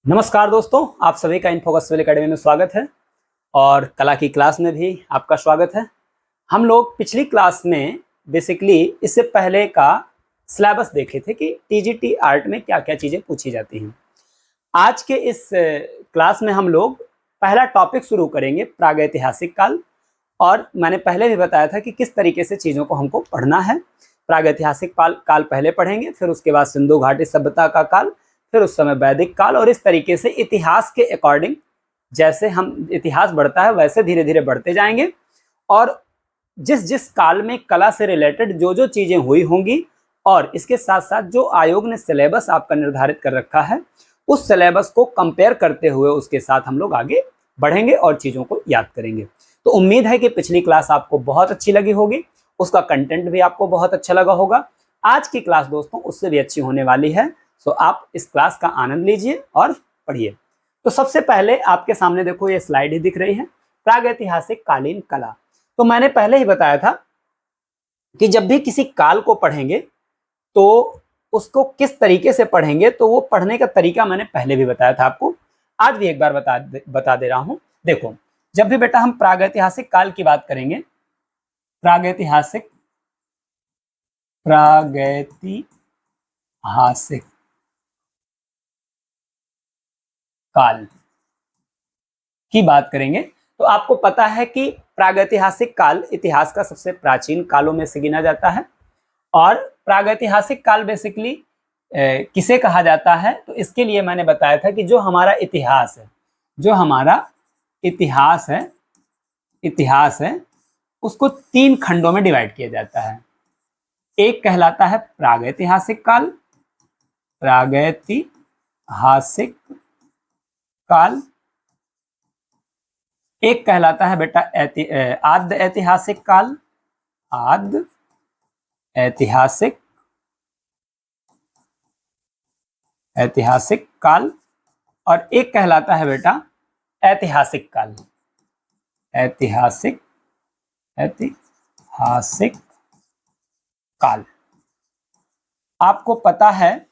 नमस्कार दोस्तों, आप सभी का इन्फोकस सिविल एकेडमी में स्वागत है और कला की क्लास में भी आपका स्वागत है। हम लोग पिछली क्लास में बेसिकली इससे पहले का सिलेबस देखे थे कि टीजीटी आर्ट में क्या क्या चीज़ें पूछी जाती हैं। आज के इस क्लास में हम लोग पहला टॉपिक शुरू करेंगे प्रागैतिहासिक काल। और मैंने पहले भी बताया था कि किस तरीके से चीज़ों को हमको पढ़ना है। प्रागैतिहासिक काल पहले पढ़ेंगे, फिर उसके बाद सिंधु घाटी सभ्यता का काल, फिर उस समय वैदिक काल, और इस तरीके से इतिहास के अकॉर्डिंग जैसे हम इतिहास बढ़ता है वैसे धीरे धीरे बढ़ते जाएंगे। और जिस जिस काल में कला से रिलेटेड जो जो चीज़ें हुई होंगी और इसके साथ साथ जो आयोग ने सिलेबस आपका निर्धारित कर रखा है उस सिलेबस को कंपेयर करते हुए उसके साथ हम लोग आगे बढ़ेंगे और चीज़ों को याद करेंगे। तो उम्मीद है कि पिछली क्लास आपको बहुत अच्छी लगी होगी, उसका कंटेंट भी आपको बहुत अच्छा लगा होगा। आज की क्लास दोस्तों उससे भी अच्छी होने वाली है, तो आप इस क्लास का आनंद लीजिए और पढ़िए। तो सबसे पहले आपके सामने देखो ये स्लाइड ही दिख रही है, प्रागैतिहासिक कालीन कला। तो मैंने पहले ही बताया था कि जब भी किसी काल को पढ़ेंगे तो उसको किस तरीके से पढ़ेंगे, तो वो पढ़ने का तरीका मैंने पहले भी बताया था आपको, आज भी एक बार बता दे रहा हूं। देखो, जब भी बेटा हम प्रागैतिहासिक काल की बात करेंगे, प्रागैतिहासिक काल की बात करेंगे तो आपको पता है कि प्रागैतिहासिक काल इतिहास का सबसे प्राचीन कालों में से गिना जाता है। और प्रागैतिहासिक काल बेसिकली किसे कहा जाता है, तो इसके लिए मैंने बताया था कि जो हमारा इतिहास है उसको 3 खंडों में डिवाइड किया जाता है। एक कहलाता है प्रागैतिहासिक काल, एक कहलाता है बेटा आद्य ऐतिहासिक काल, और एक कहलाता है बेटा ऐतिहासिक काल। आपको पता है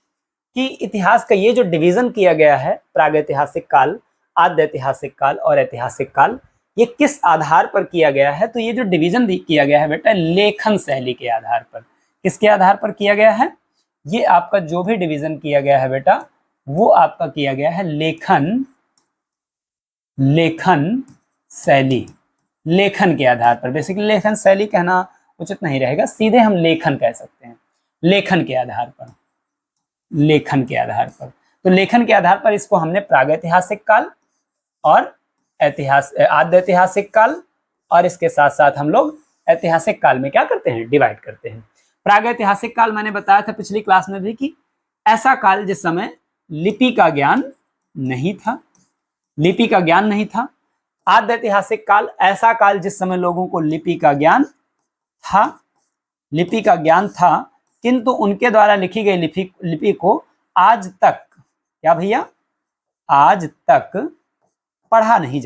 कि इतिहास का ये जो डिवीजन किया गया है, प्रागैतिहासिक काल, आद्य ऐतिहासिक काल और ऐतिहासिक काल, ये किस आधार पर किया गया है? तो ये जो डिवीजन किया गया है बेटा लेखन शैली के आधार पर। किसके आधार पर किया गया है? ये आपका जो भी डिवीजन किया गया है बेटा वो आपका किया गया है लेखन शैली, लेखन के आधार पर। बेसिकली लेखन शैली कहना उचित नहीं रहेगा, सीधे हम लेखन कह सकते हैं, लेखन के आधार पर। तो लेखन के आधार पर इसको हमने प्रागैतिहासिक काल और आद्य ऐतिहासिक काल और इसके साथ साथ हम लोग ऐतिहासिक काल में क्या करते हैं, डिवाइड करते हैं। प्रागैतिहासिक काल मैंने बताया था पिछली क्लास में भी कि ऐसा काल जिस समय लिपि का ज्ञान नहीं था। आद्य ऐतिहासिक काल ऐसा काल जिस समय लोगों को लिपि का ज्ञान था, किंतु उनके द्वारा लिखी गई लिपि को आज तक पढ़ा नहीं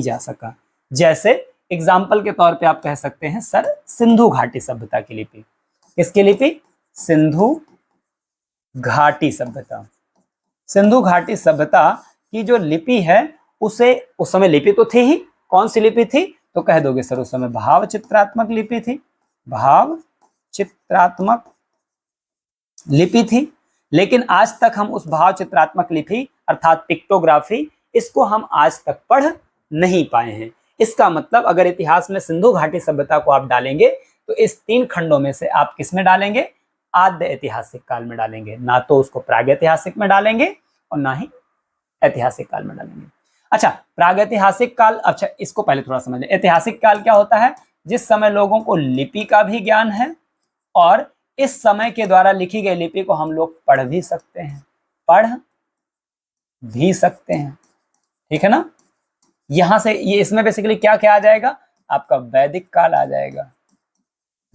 जा सका। जैसे एग्जाम्पल के तौर पे आप कह सकते हैं सर सिंधु घाटी सभ्यता की लिपि। किसकी लिपि? सिंधु घाटी सभ्यता की जो लिपि है उसे, उस समय लिपि तो थी ही, कौन सी लिपि थी? तो कह दोगे सर उस समय भाव चित्रात्मक लिपि थी। लेकिन आज तक हम उस भाव चित्रात्मक लिपि अर्थात पिक्टोग्राफी, इसको हम आज तक पढ़ नहीं पाए हैं। इसका मतलब अगर इतिहास में सिंधु घाटी सभ्यता को आप डालेंगे तो इस 3 खंडों में से आप किस में डालेंगे? आद्य ऐतिहासिक काल में डालेंगे, ना तो उसको प्रागैतिहासिक में डालेंगे और ना ही ऐतिहासिक काल में डालेंगे। अच्छा, प्रागैतिहासिक काल, अच्छा इसको पहले थोड़ा समझ लें। ऐतिहासिक काल क्या होता है? जिस समय लोगों को लिपि का भी ज्ञान है और इस समय के द्वारा लिखी गई लिपि को हम लोग पढ़ भी सकते हैं। ठीक है ना? यहां से ये इसमें बेसिकली क्या क्या आ जाएगा? आपका वैदिक काल आ जाएगा।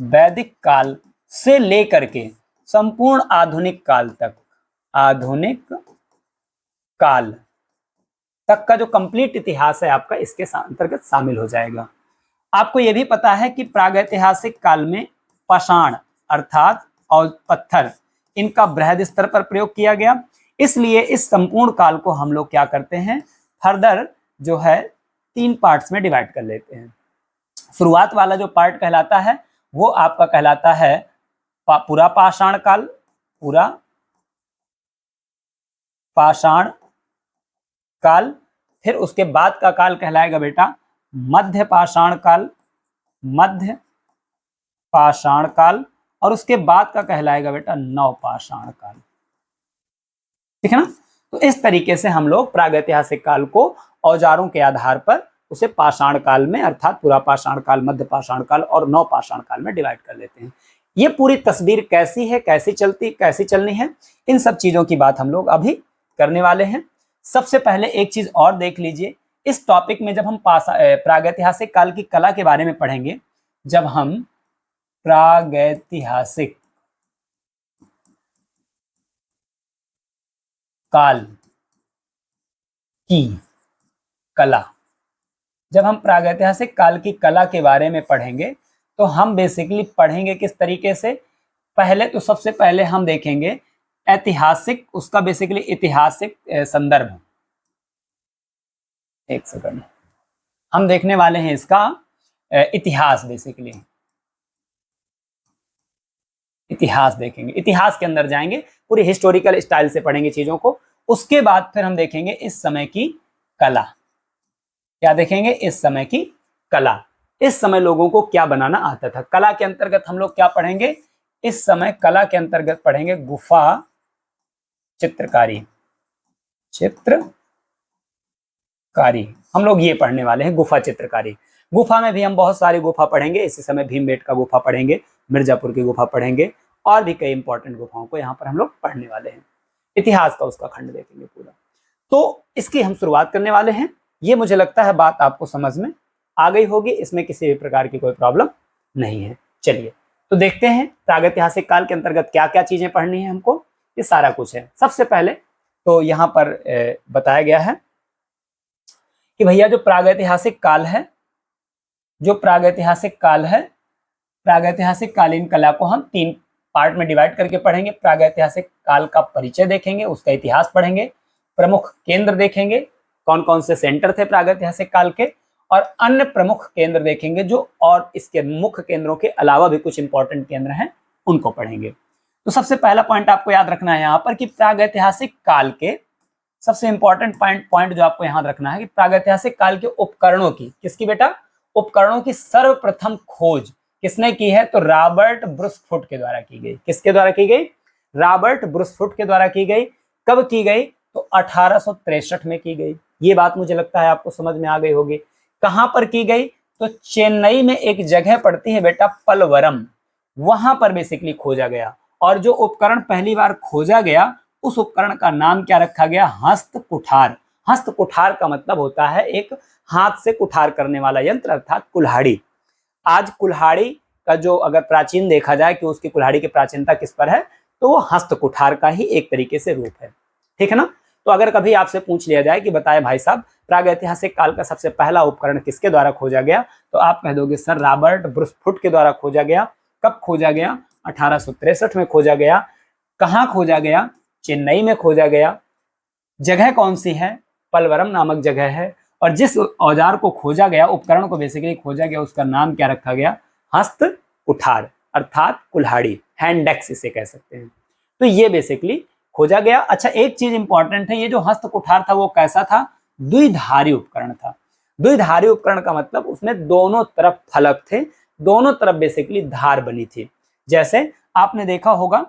वैदिक काल से लेकर के संपूर्ण आधुनिक काल तक का जो कंप्लीट इतिहास है आपका इसके अंतर्गत शामिल हो जाएगा। आपको यह भी पता है कि प्रागैतिहासिक काल में पाषाण अर्थात और पत्थर, इनका बृहद स्तर पर प्रयोग किया गया। इसलिए इस संपूर्ण काल को हम लोग क्या करते हैं, फर्दर जो है 3 पार्ट्स में डिवाइड कर लेते हैं। शुरुआत वाला जो पार्ट कहलाता है वो आपका कहलाता है पूरा पाषाण काल, पूरा पाषाण काल। फिर उसके बाद का काल कहलाएगा बेटा मध्य पाषाण काल, मध्य पाषाण काल। और उसके बाद का कहलाएगा बेटा नवपाषाण काल। ठीक है ना। तो इस तरीके से हम लोग प्रागैतिहासिक काल को औजारों के आधार पर उसे पाषाण काल में अर्थात पूरा पाषाण काल, मध्य पाषाण काल और नवपाषाण काल में डिवाइड कर लेते हैं। ये पूरी तस्वीर कैसी है, कैसी चलनी है, इन सब चीजों की बात हम लोग अभी करने वाले हैं। सबसे पहले एक चीज और देख लीजिए, इस टॉपिक में जब हम प्रागैतिहासिक काल की कला के बारे में पढ़ेंगे, जब हम प्रागैतिहासिक काल की कला, जब हम प्रागैतिहासिक काल की कला के बारे में पढ़ेंगे तो हम बेसिकली पढ़ेंगे किस तरीके से। पहले तो सबसे पहले हम देखेंगे ऐतिहासिक, उसका बेसिकली ऐतिहासिक संदर्भ। एक सेकंड, हम देखने वाले हैं इसका इतिहास, बेसिकली इतिहास देखेंगे, इतिहास के अंदर जाएंगे, पूरी हिस्टोरिकल स्टाइल से पढ़ेंगे चीजों को। उसके बाद फिर हम देखेंगे इस समय की कला। क्या देखेंगे? इस समय की कला। इस समय लोगों को क्या बनाना आता था। कला के अंतर्गत हम लोग क्या पढ़ेंगे इस समय? कला के अंतर्गत पढ़ेंगे गुफा चित्रकारी, चित्रकारी हम लोग ये पढ़ने वाले हैं, गुफा चित्रकारी। गुफा में भी हम बहुत सारी गुफा पढ़ेंगे। इसी समय भीमबेटका गुफा पढ़ेंगे, मिर्जापुर की गुफा पढ़ेंगे और भी कई इंपॉर्टेंट गुफाओं को यहाँ पर हम लोग पढ़ने वाले हैं। इतिहास का उसका खंड देखेंगे पूरा। तो इसकी हम शुरुआत करने वाले हैं। ये मुझे लगता है बात आपको समझ में आ गई होगी, इसमें किसी भी प्रकार की कोई प्रॉब्लम नहीं है। चलिए तो देखते हैं प्रागैतिहासिक काल के अंतर्गत क्या क्या चीजें पढ़नी है हमको। ये सारा कुछ है। सबसे पहले तो यहाँ पर बताया गया है कि भैया जो प्रागैतिहासिक काल है, जो प्रागैतिहासिक काल है, प्रागैतिहासिक कालीन कला को हम 3 पार्ट में डिवाइड करके पढ़ेंगे। प्रागैतिहासिक काल का परिचय देखेंगे, उसका इतिहास पढ़ेंगे, प्रमुख केंद्र देखेंगे, कौन कौन से सेंटर थे प्रागैतिहासिक काल के, और अन्य प्रमुख केंद्र देखेंगे जो, और इसके मुख्य केंद्रों के अलावा भी कुछ इंपॉर्टेंट केंद्र हैं, उनको पढ़ेंगे। तो सबसे पहला पॉइंट आपको याद रखना है यहाँ पर कि प्रागैतिहासिक काल के सबसे इंपॉर्टेंट पॉइंट जो आपको याद रखना है कि प्रागैतिहासिक काल के उपकरणों की, किसकी बेटा? उपकरणों की सर्वप्रथम खोज किसने की है? तो रॉबर्ट ब्रुसफुट के द्वारा की गई। किसके द्वारा की गई? रॉबर्ट ब्रुसफुट के द्वारा की गई। कब की गई? तो 1863 में की गई। ये बात मुझे लगता है आपको समझ में आ गई होगी। कहां पर की गई? तो चेन्नई में एक जगह पड़ती है बेटा पलवरम, वहां पर बेसिकली खोजा गया। और जो उपकरण पहली बार खोजा गया उस उपकरण का नाम क्या रखा गया? हस्त कुठार। हस्त कुठार का मतलब होता है एक हाथ से कुठार करने वाला यंत्र, अर्थात कुल्हाड़ी। आज कुल्हाड़ी का जो अगर प्राचीन देखा जाए कि उसकी कुल्हाड़ी की प्राचीनता किस पर है, तो वो हस्त कुठार का ही एक तरीके से रूप है। ठीक है ना। तो अगर कभी आपसे पूछ लिया जाए कि बताए भाई साहब प्रागैतिहासिक काल का सबसे पहला उपकरण किसके द्वारा खोजा गया, तो आप कह दोगे सर रॉबर्ट ब्रुसफुट के द्वारा खोजा गया। कब खोजा गया? 1863 में खोजा गया। कहाँ खोजा गया? चेन्नई में खोजा गया। जगह कौन सी है? पलवरम नामक जगह है। और जिस औजार को खोजा गया, उपकरण को बेसिकली खोजा गया, उसका नाम क्या रखा गया? हस्त कुठार, अर्थात कुल्हाड़ी, हैंड एक्स इसे कह सकते हैं। तो ये बेसिकली खोजा गया। अच्छा एक चीज इंपॉर्टेंट है, ये जो हस्त कुठार था वो कैसा था? द्विधारी उपकरण था। द्विधारी उपकरण का मतलब उसमें दोनों तरफ फलक थे, दोनों तरफ बेसिकली धार बनी थी। जैसे आपने देखा होगा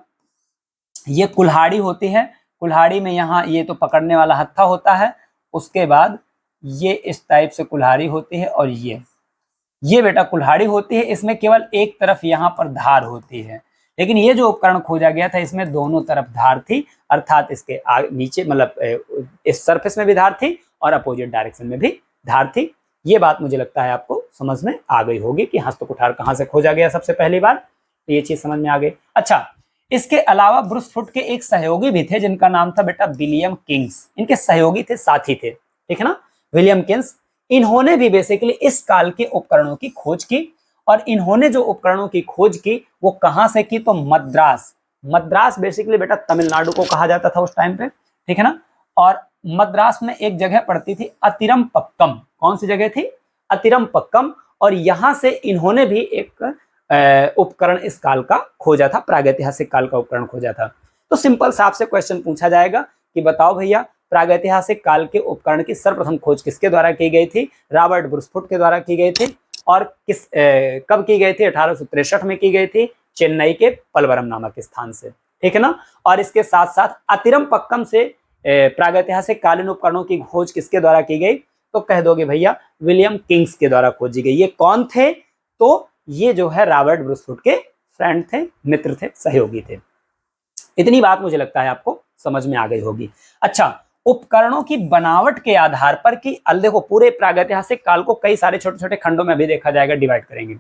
ये कुल्हाड़ी होती है, कुल्हाड़ी में यहाँ ये तो पकड़ने वाला हत्था होता है, उसके बाद ये इस टाइप से कुल्हाड़ी होती है, और ये बेटा कुल्हाड़ी होती है। इसमें केवल एक तरफ यहाँ पर धार होती है, लेकिन ये जो उपकरण खोजा गया था इसमें दोनों तरफ धार थी, अर्थात इसके नीचे मतलब इस सरफेस में भी धार थी और अपोजिट डायरेक्शन में भी धार थी। ये बात मुझे लगता है आपको समझ में आ गई होगी कि हस्त कुठार कहाँ से खोजा गया सबसे पहली बार, तो ये चीज समझ में आ गई। अच्छा इसके अलावा ब्रुसफुट के एक सहयोगी भी थे जिनका नाम था बेटा विलियम किंग्स। इनके सहयोगी थे, साथी थे, ठीक है ना, विलियम किंग्स। इन्होंने भी बेसिकली इस काल के उपकरणों की खोज की, और इन्होंने जो उपकरणों की खोज की वो कहां से की? तो मद्रास, मद्रास बेसिकली बेटा तमिलनाडु को कहा जाता था उस टाइम पे, ठीक है ना। और मद्रास में एक जगह पड़ती थी अतिरमपक्कम। कौन सी जगह थी? अतिरमपक्कम। और यहां से इन्होंने भी एक उपकरण इस काल का खोजा था, प्रागैतिहासिक काल का उपकरण खोजा था। तो सिंपल सा आपसे क्वेश्चन पूछा जाएगा कि बताओ भैया प्रागैतिहासिक काल के उपकरण की सर्वप्रथम खोज किसके द्वारा की गई थी? रॉबर्ट ब्रूसफुट के द्वारा की गई थी। और कब की गई थी? 1863 में की गई थी, चेन्नई के पलवरम नामक स्थान से, ठीक है ना। और इसके साथ साथ अतिरमपक्कम से प्रागैतिहासिक कालीन उपकरणों की खोज किसके द्वारा की गई? तो कह दोगे भैया विलियम किंग्स के द्वारा खोजी गई। ये कौन थे? तो ये जो है रॉबर्ट ब्रूसफुट के फ्रेंड थे, मित्र थे, सहयोगी थे। इतनी बात मुझे लगता है आपको समझ में आ गई होगी। अच्छा, उपकरणों की बनावट के आधार पर कि देखो पूरे प्रागैतिहासिक काल को कई सारे छोटे छोटे खंडों में भी देखा जाएगा, डिवाइड करेंगे।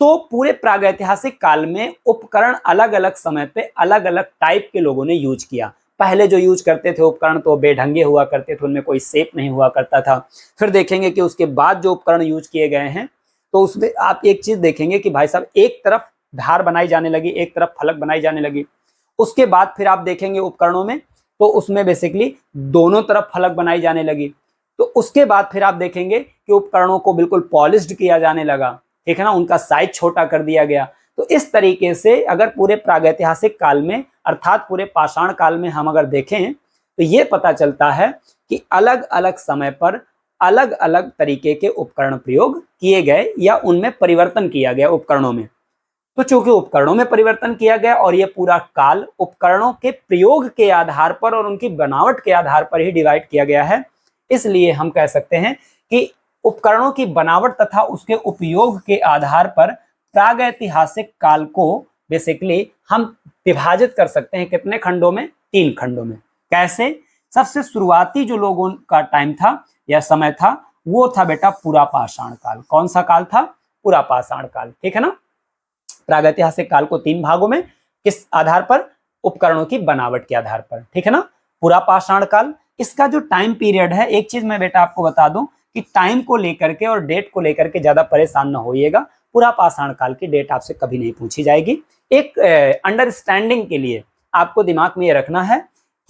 तो पूरे प्रागैतिहासिक काल में उपकरण अलग अलग समय पे अलग अलग टाइप के लोगों ने यूज किया। पहले जो यूज करते थे उपकरण तो बेढंगे हुआ करते थे, उनमें कोई शेप नहीं हुआ करता था। फिर देखेंगे कि उसके बाद जो उपकरण यूज किए गए हैं तो उसमें आप एक चीज देखेंगे कि भाई साहब एक तरफ धार बनाई जाने लगी, एक तरफ फलक बनाई जाने लगी। उसके बाद फिर आप देखेंगे उपकरणों में तो उसमें बेसिकली दोनों तरफ फलक बनाई जाने लगी। तो उसके बाद फिर आप देखेंगे कि उपकरणों को बिल्कुल पॉलिश्ड किया जाने लगा, ठीक है ना, उनका साइज छोटा कर दिया गया। तो इस तरीके से अगर पूरे प्रागैतिहासिक काल में अर्थात पूरे पाषाण काल में हम अगर देखें तो ये पता चलता है कि अलग अलग समय पर अलग अलग तरीके के उपकरण प्रयोग किए गए या उनमें परिवर्तन किया गया उपकरणों में। तो चूंकि उपकरणों में परिवर्तन किया गया और ये पूरा काल उपकरणों के प्रयोग के आधार पर और उनकी बनावट के आधार पर ही डिवाइड किया गया है, इसलिए हम कह सकते हैं कि उपकरणों की बनावट तथा उसके उपयोग के आधार पर प्रागैतिहासिक काल को बेसिकली हम विभाजित कर सकते हैं कितने खंडों में? 3 खंडों में। कैसे? सबसे शुरुआती जो लोगों का टाइम था या समय था वो था बेटा पुरापाषाण काल। कौन सा काल था? पुरापाषाण काल, ठीक है ना। प्रागैतिहासिक काल को 3 भागों में, किस आधार पर? उपकरणों की बनावट के आधार पर, ठीक है ना। पुरापाषाण काल, इसका जो टाइम पीरियड है, एक चीज मैं बेटा आपको बता दूं कि टाइम को लेकर के और डेट को लेकर के ज्यादा परेशान ना होइएगा। पुरापाषाण काल की डेट आपसे कभी नहीं पूछी जाएगी। एक अंडरस्टैंडिंग के लिए आपको दिमाग में ये रखना है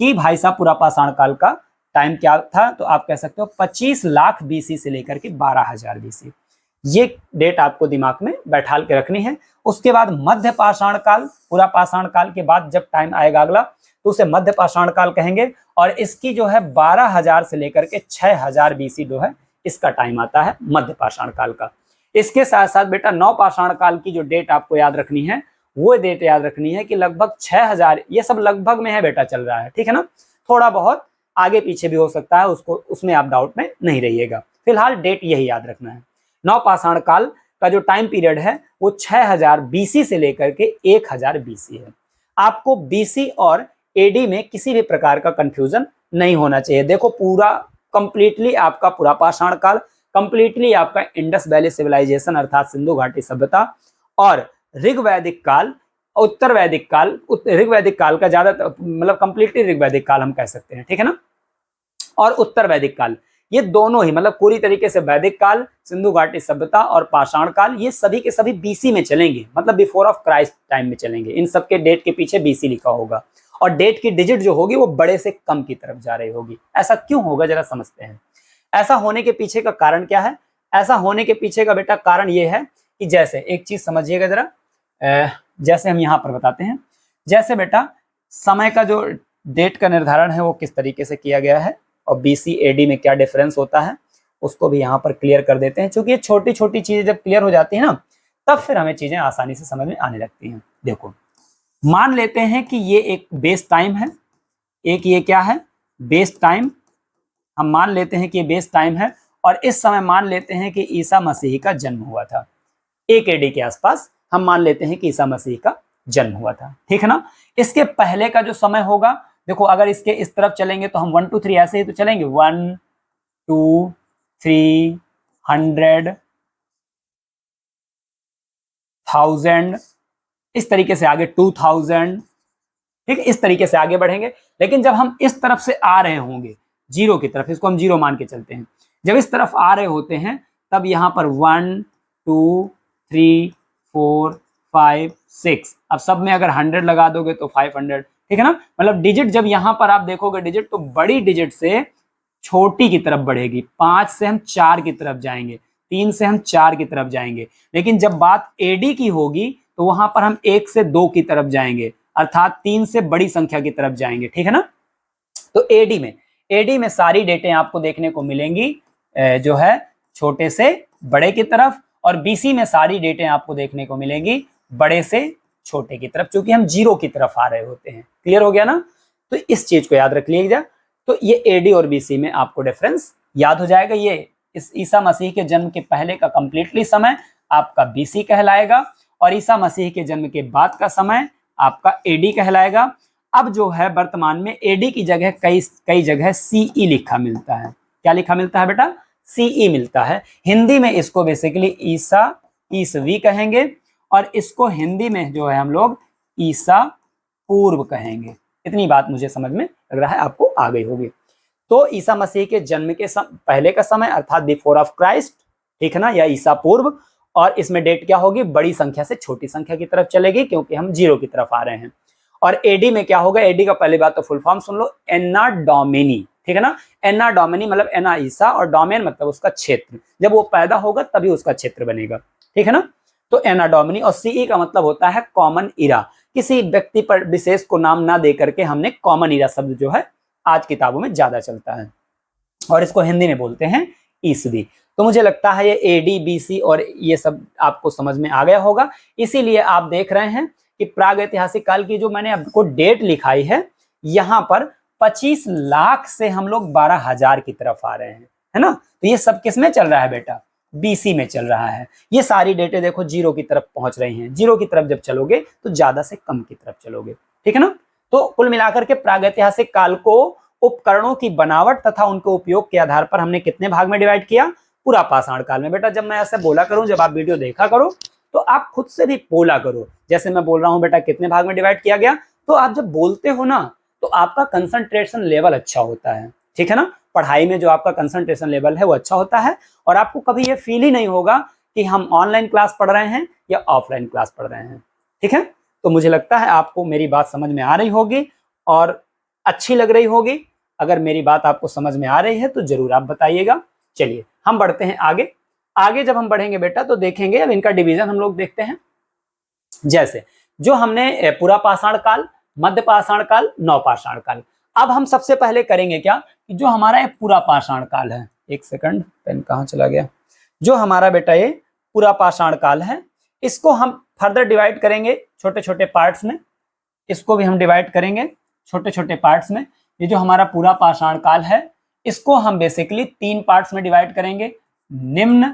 कि भाई साहब पुरापाषाण काल का टाइम क्या था, तो आप कह सकते हो 25 लाख बीसी से लेकर के 12,000 बीसी। ये डेट आपको दिमाग में बैठाल के रखनी है। उसके बाद मध्य पाषाण काल, पुरापाषाण काल के बाद जब टाइम आएगा अगला तो उसे मध्य पाषाण काल कहेंगे। और इसकी जो है 12,000 से लेकर के 6,000 बीसी जो है इसका टाइम आता है मध्य पाषाण काल का। इसके साथ साथ बेटा नवपाषाण काल की जो डेट आपको याद रखनी है वो डेट याद रखनी है कि लगभग 6,000, ये सब लगभग में है बेटा चल रहा है, ठीक है ना। थोड़ा बहुत आगे पीछे भी हो सकता है, उसको उसमें आप डाउट में नहीं रहिएगा। फिलहाल डेट यही याद रखना है। नवपाषाण काल का जो टाइम पीरियड है वो 6,000 बीसी से लेकर के 1,000 बीसी है। आपको बीसी और एडी में किसी भी प्रकार का कंफ्यूजन नहीं होना चाहिए। देखो पूरा कंप्लीटली आपका पुरापाषाण काल, कंप्लीटली आपका इंडस वैली सिविलाइजेशन अर्थात सिंधु घाटी सभ्यता, और ऋग्वैदिक काल, उत्तर वैदिक काल, ऋग्वैदिक काल का ज्यादा मतलब कंप्लीटली ऋग्वैदिक काल हम कह सकते हैं, ठीक है ना, और उत्तर वैदिक काल, ये दोनों ही मतलब पूरी तरीके से वैदिक काल, सिंधु घाटी सभ्यता और पाषाण काल, ये सभी के सभी बीसी में चलेंगे, मतलब बिफोर ऑफ क्राइस्ट टाइम में चलेंगे। इन सब के डेट के पीछे बीसी लिखा होगा और डेट की डिजिट जो होगी वो बड़े से कम की तरफ जा रही होगी। ऐसा क्यों होगा जरा समझते हैं। ऐसा होने के पीछे का कारण क्या है? ऐसा होने के पीछे का बेटा कारण ये है कि जैसे एक चीज समझिएगा जरा, जैसे हम यहाँ पर बताते हैं, जैसे बेटा समय का जो डेट का निर्धारण है वो किस तरीके से किया गया है और बीसी एडी में क्या डिफरेंस होता है उसको भी यहाँ पर क्लियर कर देते हैं। क्योंकि ये छोटी छोटी चीजें जब क्लियर हो जाती है ना तब फिर हमें चीजें आसानी से समझ में आने लगती हैं। देखो मान लेते हैं कि ये एक बेस टाइम है, एक ये क्या है? Base time. हम मान लेते हैं कि ये बेस टाइम है और इस समय मान लेते हैं कि ईसा मसीह का जन्म हुआ था 1 एडी के आसपास। हम मान लेते हैं कि ईसा मसीह का जन्म हुआ था, ठीक है ना। इसके पहले का जो समय होगा, देखो अगर इसके इस तरफ चलेंगे तो हम 1 2 3 ऐसे ही तो चलेंगे, 1 2 3 100 1000, इस तरीके से आगे 2000, ठीक है, इस तरीके से आगे बढ़ेंगे। लेकिन जब हम इस तरफ से आ रहे होंगे जीरो की तरफ, इसको हम जीरो मान के चलते हैं, जब इस तरफ आ रहे होते हैं तब यहाँ पर 1 2 3 4 5 6। अब सब में अगर 100 लगा दोगे तो 500, ठीक है ना। मतलब डिजिट जब यहाँ पर आप देखोगे डिजिट, तो बड़ी डिजिट से छोटी की तरफ बढ़ेगी। 5 से हम 4 की तरफ जाएंगे, 3 से हम 4 की तरफ जाएंगे। लेकिन जब बात एडी की होगी तो वहां पर हम 1 से 2 की तरफ जाएंगे, अर्थात 3 से बड़ी संख्या की तरफ जाएंगे, ठीक है ना। तो एडी में सारी डेटें आपको देखने को मिलेंगी जो है छोटे से बड़े की तरफ, और बीसी में सारी डेटें आपको देखने को मिलेंगी बड़े से छोटे की तरफ, क्योंकि हम जीरो की तरफ आ रहे होते हैं। क्लियर हो गया ना। तो इस चीज को याद रख लीजिएगा। तो ये एडी और बीसी में आपको डिफरेंस याद हो जाएगा। ये इस ईसा मसीह के जन्म के पहले का कंप्लीटली समय आपका बीसी कहलाएगा, और ईसा मसीह के जन्म के बाद का समय आपका एडी कहलाएगा। अब जो है वर्तमान में एडी की जगह कई जगह सीई लिखा मिलता है। क्या लिखा मिलता है बेटा? सीई मिलता है। हिंदी में इसको बेसिकली ईसा ईसवी कहेंगे, और इसको हिंदी में जो है हम लोग ईसा पूर्व कहेंगे। इतनी बात मुझे समझ में लग रहा है आपको आ गई होगी। तो ईसा मसीह के जन्म के पहले का समय अर्थात बिफोर ऑफ क्राइस्ट, ठीक है ना, या ईसा पूर्व। और इसमें डेट क्या होगी? बड़ी संख्या से छोटी संख्या की तरफ चलेगी, क्योंकि हम जीरो की तरफ आ रहे हैं। और एडी में क्या होगा? एडी का पहली बात तो फुल फॉर्म सुन लो, एना डोमिनी, ठीक है ना। एना डोमिनी मतलब एना ईसा, और डोमेन मतलब उसका क्षेत्र। जब वो पैदा होगा तभी उसका क्षेत्र बनेगा, ठीक है ना। तो एना डोमिनी। और सीई का मतलब होता है कॉमन इरा। किसी व्यक्ति पर विशेष को नाम ना दे करके हमने कॉमन इरा शब्द जो है आज किताबों में ज्यादा चलता है, और इसको हिंदी में बोलते हैं ईसवी। तो मुझे लगता है ये एडी बीसी और ये सब आपको समझ में आ गया होगा। इसीलिए आप देख रहे हैं कि प्रागैतिहासिक काल की जो मैंने आपको डेट लिखाई है, यहाँ पर 25 लाख से हम लोग 12,000 की तरफ आ रहे हैं, है ना। तो ये सब किस में चल रहा है बेटा? बीसी में चल रहा है। ये सारी डेटे देखो जीरो की तरफ पहुंच रही हैं। जीरो की तरफ जब चलोगे तो ज्यादा से कम की तरफ चलोगे, ठीक है ना। तो कुल मिलाकर के प्रागैतिहासिक काल को उपकरणों की बनावट तथा उनके उपयोग के आधार पर हमने कितने भाग में डिवाइड किया? पूरा पाषाण काल में। बेटा जब मैं ऐसे बोला करूं, जब आप वीडियो देखा करो, तो आप खुद से भी बोला करो। जैसे मैं बोल रहा हूं बेटा कितने भाग में डिवाइड किया गया, तो आप जब बोलते हो ना तो आपका कंसंट्रेशन लेवल अच्छा होता है, ठीक है ना। पढ़ाई में जो आपका कंसंट्रेशन लेवल है वो अच्छा होता है, और आपको कभी ये फील ही नहीं होगा कि हम ऑनलाइन क्लास पढ़ रहे हैं या ऑफलाइन क्लास पढ़ रहे हैं, ठीक है। तो मुझे लगता है आपको मेरी बात समझ में आ रही होगी और अच्छी लग रही होगी। अगर मेरी बात आपको समझ में आ रही है तो जरूर आप बताइएगा। चलिए हम बढ़ते हैं आगे। आगे जब हम बढ़ेंगे बेटा तो देखेंगे, अब इनका डिवीजन हम लोग देखते हैं। जैसे जो हमने पूरा पाषाण काल, मध्य पाषाण काल, नवपाषाण काल। अब हम सबसे पहले करेंगे क्या कि जो हमारा ये पूरा पाषाण काल है, एक सेकंड, पेन कहाँ चला गया। जो हमारा बेटा ये पूरा पाषाण काल है, इसको हम फर्दर डिवाइड करेंगे छोटे छोटे पार्ट्स में। इसको भी हम डिवाइड करेंगे छोटे छोटे पार्ट्स में। ये जो हमारा पूरा पाषाण काल है, इसको हम बेसिकली 3 पार्ट्स में डिवाइड करेंगे। निम्न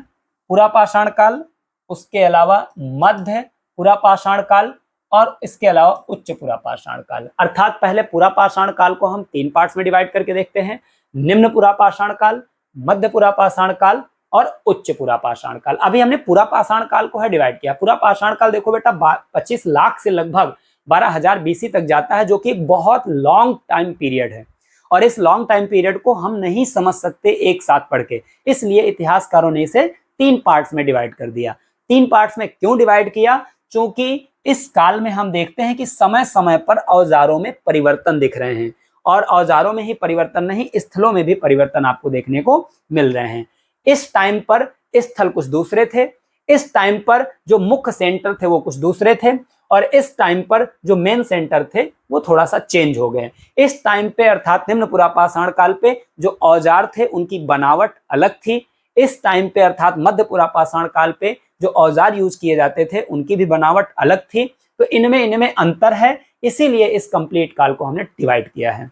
पूरा पाषाण काल, उसके अलावा मध्य पूरा पाषाण काल, और इसके अलावा उच्च पूरा पाषाण काल। अर्थात पहले पूरा पाषाण काल को हम 3 पार्ट्स में डिवाइड करके देखते हैं। निम्न पूरा पाषाण काल, मध्य पूरा पाषाण काल और उच्च पूरा पाषाण काल। अभी हमने पूरा पाषाण काल को है डिवाइड किया। पूरा पाषाण काल देखो बेटा 25 लाख से लगभग 12,000 बीसी तक जाता है, जो कि एक बहुत लॉन्ग टाइम पीरियड है, और इस लॉन्ग टाइम पीरियड को हम नहीं समझ सकते एक साथ पढ़ के। इसलिए इतिहासकारों ने इसे 3 पार्ट्स में डिवाइड कर दिया। 3 पार्ट्स में क्यों डिवाइड किया? क्योंकि इस काल में हम देखते हैं कि समय समय पर औजारों में परिवर्तन दिख रहे हैं, और औजारों में ही परिवर्तन नहीं, स्थलों में भी परिवर्तन आपको देखने को मिल रहे हैं। इस टाइम पर स्थल कुछ दूसरे थे, इस टाइम पर जो मुख्य सेंटर थे वो कुछ दूसरे थे, और इस टाइम पर जो मेन सेंटर थे वो थोड़ा सा चेंज हो गए। इस टाइम पे अर्थात निम्न पूरा पाषाण काल पे जो औजार थे उनकी बनावट अलग थी। इस टाइम पे अर्थात मध्य पूरा पाषाण काल पे जो औजार यूज किए जाते थे उनकी भी बनावट अलग थी। तो इनमें अंतर है, इसीलिए इस कंप्लीट काल को हमने डिवाइड किया है।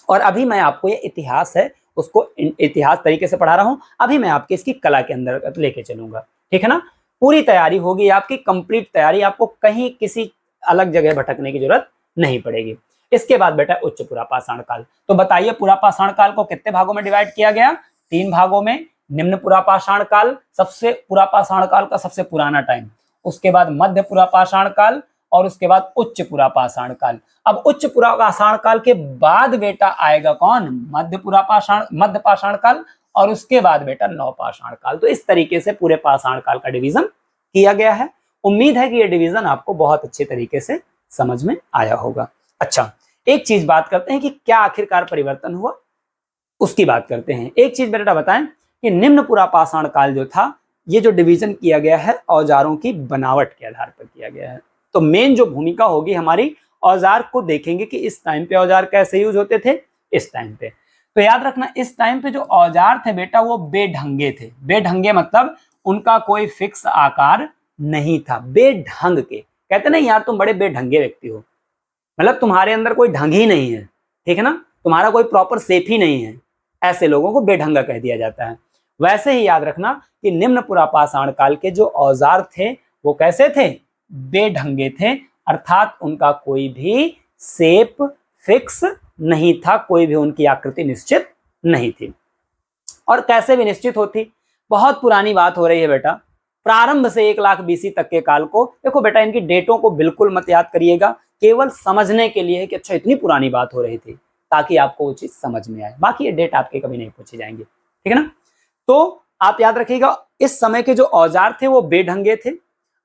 और अभी मैं आपको ये इतिहास है उसको इतिहास तरीके से पढ़ा रहा हूं। अभी मैं आपके इसकी कला के अंदर लेके चलूंगा, ठीक है ना। पूरी तैयारी होगी आपकी, कंप्लीट तैयारी, आपको कहीं किसी अलग जगह भटकने की जरूरत नहीं पड़ेगी। इसके बाद बेटा उच्च पूरा पाषाण काल। तो बताइए पूरा पाषाण काल को कितने भागों में डिवाइड किया गया? 3 भागों में। निम्न पूरा पाषाण काल, सबसे पूरा पाषाण काल का सबसे पुराना टाइम, उसके बाद मध्य पूरा पाषाण काल, और उसके बाद उच्च पूरा पाषाण काल। अब उच्च पूरा पाषाण काल के बाद बेटा आएगा कौन? मध्य पाषाण काल, और उसके बाद बेटा नवपाषाण काल। तो इस तरीके से पूरे पाषाण काल का डिवीजन किया गया है। उम्मीद है कि ये डिवीजन आपको बहुत अच्छे तरीके से समझ में आया होगा। अच्छा, एक चीज बात करते हैं कि क्या आखिरकार परिवर्तन हुआ, उसकी बात करते हैं। एक चीज बेटा बताएं कि निम्न पुरापाषाण काल जो था, ये जो डिवीजन किया गया है औजारों की बनावट के आधार पर किया गया है। तो मेन जो भूमिका होगी हमारी, औजार को देखेंगे कि इस टाइम पे औजार कैसे यूज होते थे, इस टाइम पे। तो याद रखना, इस टाइम पे जो औजार थे बेटा वो बेढंगे थे। बेढंगे मतलब उनका कोई फिक्स आकार नहीं था, बेढंग के। कहते नहीं यार तुम बड़े बेढंगे व्यक्ति हो, मतलब तुम्हारे अंदर कोई ढंग ही नहीं है, ठीक है ना, तुम्हारा कोई प्रॉपर शेप ही नहीं है, ऐसे लोगों को बेढंगा कह दिया जाता है। वैसे ही याद रखना कि निम्न पुरापाषाण काल के जो औजार थे वो कैसे थे, बेढंगे थे, अर्थात उनका कोई भी शेप फिक्स नहीं था, कोई भी उनकी आकृति निश्चित नहीं थी। और कैसे भी निश्चित होती, बहुत पुरानी बात हो रही है बेटा, प्रारंभ से 1 लाख BC तक के काल को देखो बेटा, इनकी डेटों को बिल्कुल मत याद करिएगा, केवल समझने के लिए है कि अच्छा इतनी पुरानी बात हो रही थी, ताकि आपको वो चीज समझ में आए। बाकी ये डेट आपके कभी नहीं पूछे जाएंगे, ठीक है ना। तो आप याद रखिएगा, इस समय के जो औजार थे वो बेढंगे थे,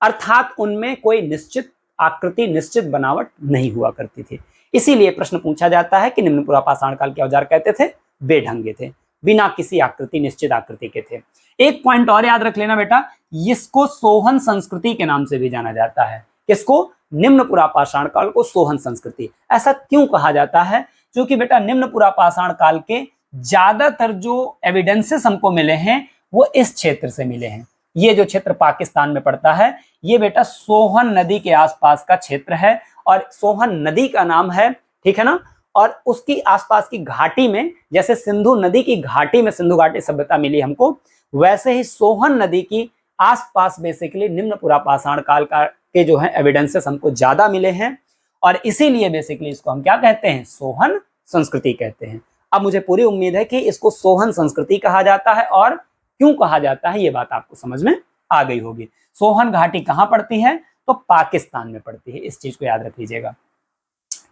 अर्थात उनमें कोई निश्चित आकृति, निश्चित बनावट नहीं हुआ करती थी। इसीलिए प्रश्न पूछा जाता है कि निम्न पुरापाषाण काल के औजार कहते थे बेढंगे थे, बिना किसी आकृति, निश्चित आकृति के थे। एक पॉइंट और याद रख लेना बेटा, इसको सोहन संस्कृति के नाम से भी जाना जाता है। किसको, निम्न पुरापाषाण काल को सोहन संस्कृति। ऐसा क्यों कहा जाता है, क्योंकि बेटा निम्न पुरापाषाण काल के ज्यादातर जो एविडेंसेस हमको मिले हैं वो इस क्षेत्र से मिले हैं। ये जो क्षेत्र पाकिस्तान में पड़ता है, ये बेटा सोहन नदी के आसपास का क्षेत्र है, और सोहन नदी का नाम है, ठीक है ना। और उसकी आसपास की घाटी में, जैसे सिंधु नदी की घाटी में सिंधु घाटी सभ्यता मिली हमको, वैसे ही सोहन नदी की आसपास बेसिकली निम्न पुरापाषाण काल का के जो है एविडेंसेस हमको ज्यादा मिले हैं, और इसीलिए बेसिकली इसको हम क्या कहते हैं, सोहन संस्कृति कहते हैं। अब मुझे पूरी उम्मीद है कि इसको सोहन संस्कृति कहा जाता है, और क्यों कहा जाता है ये बात आपको समझ में आ गई होगी। सोहन घाटी कहां पड़ती है, तो पाकिस्तान में पड़ती है, इस चीज को याद रख लीजिएगा,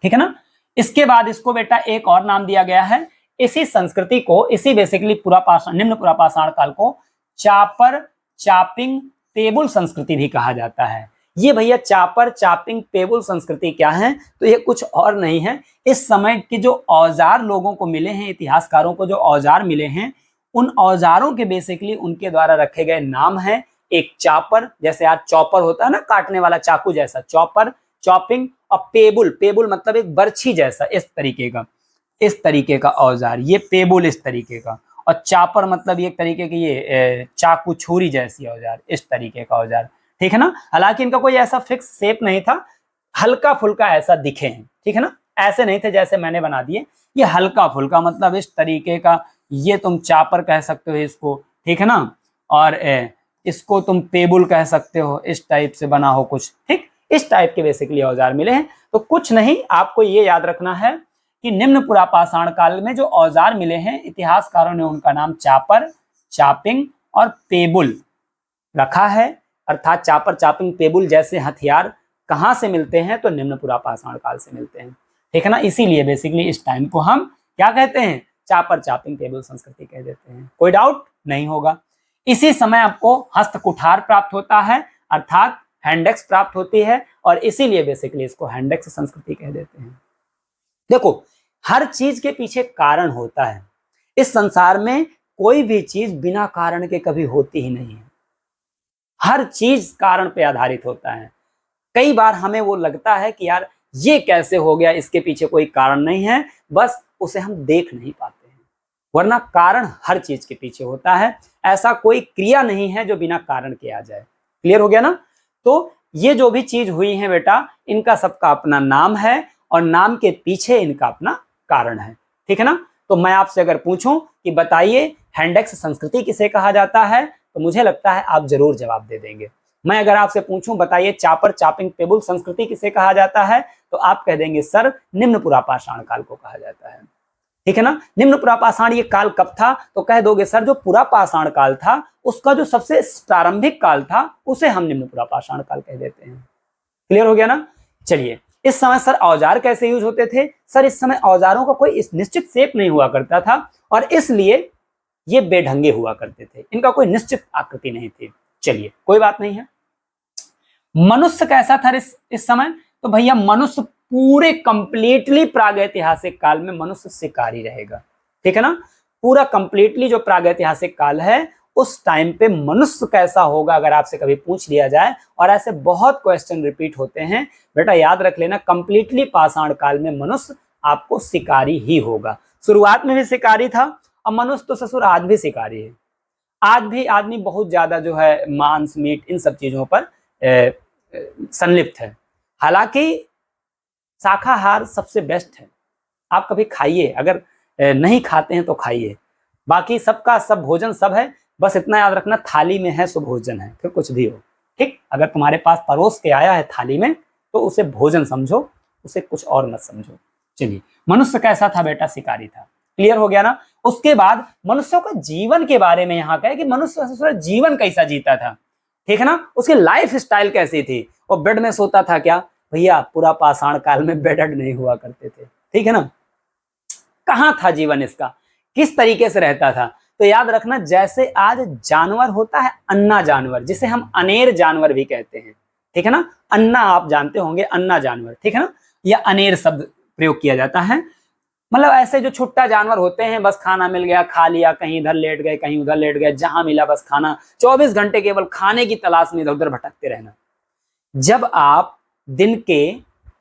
ठीक है ना। इसके बाद इसको बेटा एक और नाम दिया गया है, इसी संस्कृति को, इसी बेसिकली पुरापाषाण, निम्न पुरापाषाण काल को चापर चापिंग पेबुल संस्कृति भी कहा जाता है। ये भैया चापर चापिंग पेबुल संस्कृति क्या है, तो ये कुछ और नहीं है, इस समय के जो औजार लोगों को मिले हैं, इतिहासकारों को जो औजार मिले हैं, उन औजारों के बेसिकली उनके द्वारा रखे गए नाम है। एक चापर, जैसे आज चॉपर होता है ना, काटने वाला चाकू जैसा चॉपर, चॉपिंग, और पेबुल, पेबुल मतलब एक बर्छी जैसा, इस तरीके का औजार, ये पेबुल इस तरीके का, और चापर मतलब एक तरीके की ये चाकू छुरी जैसी औजार, इस तरीके का औजार, ठीक है ना। हालांकि इनका कोई ऐसा फिक्स शेप नहीं था, हल्का फुल्का ऐसा दिखे हैं, ठीक है ना, ऐसे नहीं थे जैसे मैंने बना दिए, ये हल्का फुल्का मतलब इस तरीके का, ये तुम चापर कह सकते हो इसको, ठीक है ना, और इसको तुम पेबुल कह सकते हो, इस टाइप से बना हो कुछ, ठीक, इस टाइप के बेसिकली औजार मिले हैं। तो कुछ नहीं, आपको ये याद रखना है कि निम्न पुरापाषाण काल में जो औजार मिले हैं, इतिहासकारों ने उनका नाम चापर, चापिंग और पेबुल रखा है। अर्थात चापर, चापिंग, पेबुल जैसे हथियार कहां से मिलते हैं, तो निम्न पुरापाषाण काल से मिलते हैं, ठीक है ना। इसीलिए बेसिकली इस टाइम को हम क्या कहते हैं, चापर चापिंग पेबुल संस्कृति कह देते हैं। कोई डाउट नहीं होगा। इसी समय आपको हस्तकुठार प्राप्त होता है, अर्थात हैंडेक्स प्राप्त होती है, और इसीलिए बेसिकली इसको हैंडेक्स संस्कृति कह देते हैं। देखो, हर चीज के पीछे कारण होता है, इस संसार में कोई भी चीज बिना कारण के कभी होती ही नहीं है, हर चीज कारण पे आधारित होता है। कई बार हमें वो लगता है कि यार ये कैसे हो गया, इसके पीछे कोई कारण नहीं है, बस उसे हम देख नहीं पाते हैं, वरना कारण हर चीज के पीछे होता है। ऐसा कोई क्रिया नहीं है जो बिना कारण के आ जाए। क्लियर हो गया ना। तो ये जो भी चीज हुई है बेटा, इनका सबका अपना नाम है, और नाम के पीछे इनका अपना कारण है, ठीक है ना। तो मैं आपसे अगर पूछूं कि बताइए हैंडेक्स संस्कृति किसे कहा जाता है, तो मुझे लगता है आप जरूर जवाब दे देंगे। मैं अगर आपसे पूछूं बताइए चापर चापिंग पेबुल संस्कृति किसे कहा जाता है, तो आप कह देंगे सर निम्न पुरापाषाण काल को कहा जाता है, ठीक है ना। निम्न पुरापाषाण ये काल कब था, तो कह दोगे सर जो पुरापाषाण काल था उसका जो सबसे प्रारंभिक काल था उसे हम निम्न पुरापाषाण काल कह देते हैं। क्लियर हो गया ना। चलिए, इस समय सर औजार कैसे यूज होते थे, सर इस समय औजारों का कोई निश्चित शेप नहीं हुआ करता था, और इसलिए ये बेढंगे हुआ करते थे, इनका कोई निश्चित आकृति नहीं थी। चलिए कोई बात नहीं है। मनुष्य कैसा था इस समय? तो भैया मनुष्य पूरे कंप्लीटली प्रागैतिहासिक काल में मनुष्य शिकारी रहेगा, ठीक है ना। पूरा कंप्लीटली जो प्रागैतिहासिक काल है उस टाइम पे मनुष्य कैसा होगा अगर आपसे कभी पूछ लिया जाए, और ऐसे बहुत क्वेश्चन रिपीट होते हैं बेटा, याद रख लेना कंप्लीटली पाषाण काल में मनुष्य आपको शिकारी ही होगा। शुरुआत में भी शिकारी था और मनुष्य तो ससुर आज भी शिकारी है। आज भी आदमी बहुत ज्यादा जो है मांस मीट इन सब चीजों पर संलिप्त है। हालांकि शाकाहार सबसे बेस्ट है, आप कभी खाइए, अगर नहीं खाते हैं तो खाइए, बाकी सबका सब भोजन सब है, बस इतना याद रखना थाली में है सो भोजन है, फिर कुछ भी हो, ठीक। अगर तुम्हारे पास परोस के आया है थाली में तो उसे भोजन समझो, उसे कुछ और मत समझो। चलिए, मनुष्य कैसा था बेटा? शिकारी था, क्लियर हो गया ना। उसके बाद मनुष्यों का जीवन के बारे में यहाँ कहे कि मनुष्य जीवन कैसा जीता था, ठीक है ना। उसकी लाइफ स्टाइल कैसी थी? वो बेड में सोता था क्या? भैया पूरा पाषाण काल में बेडेड नहीं हुआ करते थे, ठीक है ना। कहाँ था जीवन इसका, किस तरीके से रहता था? तो याद रखना, जैसे आज जानवर होता है अन्ना जानवर, जिसे हम अनेर जानवर भी कहते हैं, ठीक है ना। अन्ना आप जानते होंगे, अन्ना जानवर, ठीक है ना, या अनेर शब्द प्रयोग किया जाता है। मतलब ऐसे जो छुट्टा जानवर होते हैं, बस खाना मिल गया खा लिया, कहीं इधर लेट गए कहीं उधर लेट गए, जहां मिला बस खाना, 24 घंटे केवल खाने की तलाश में इधर उधर भटकते रहना। जब आप दिन के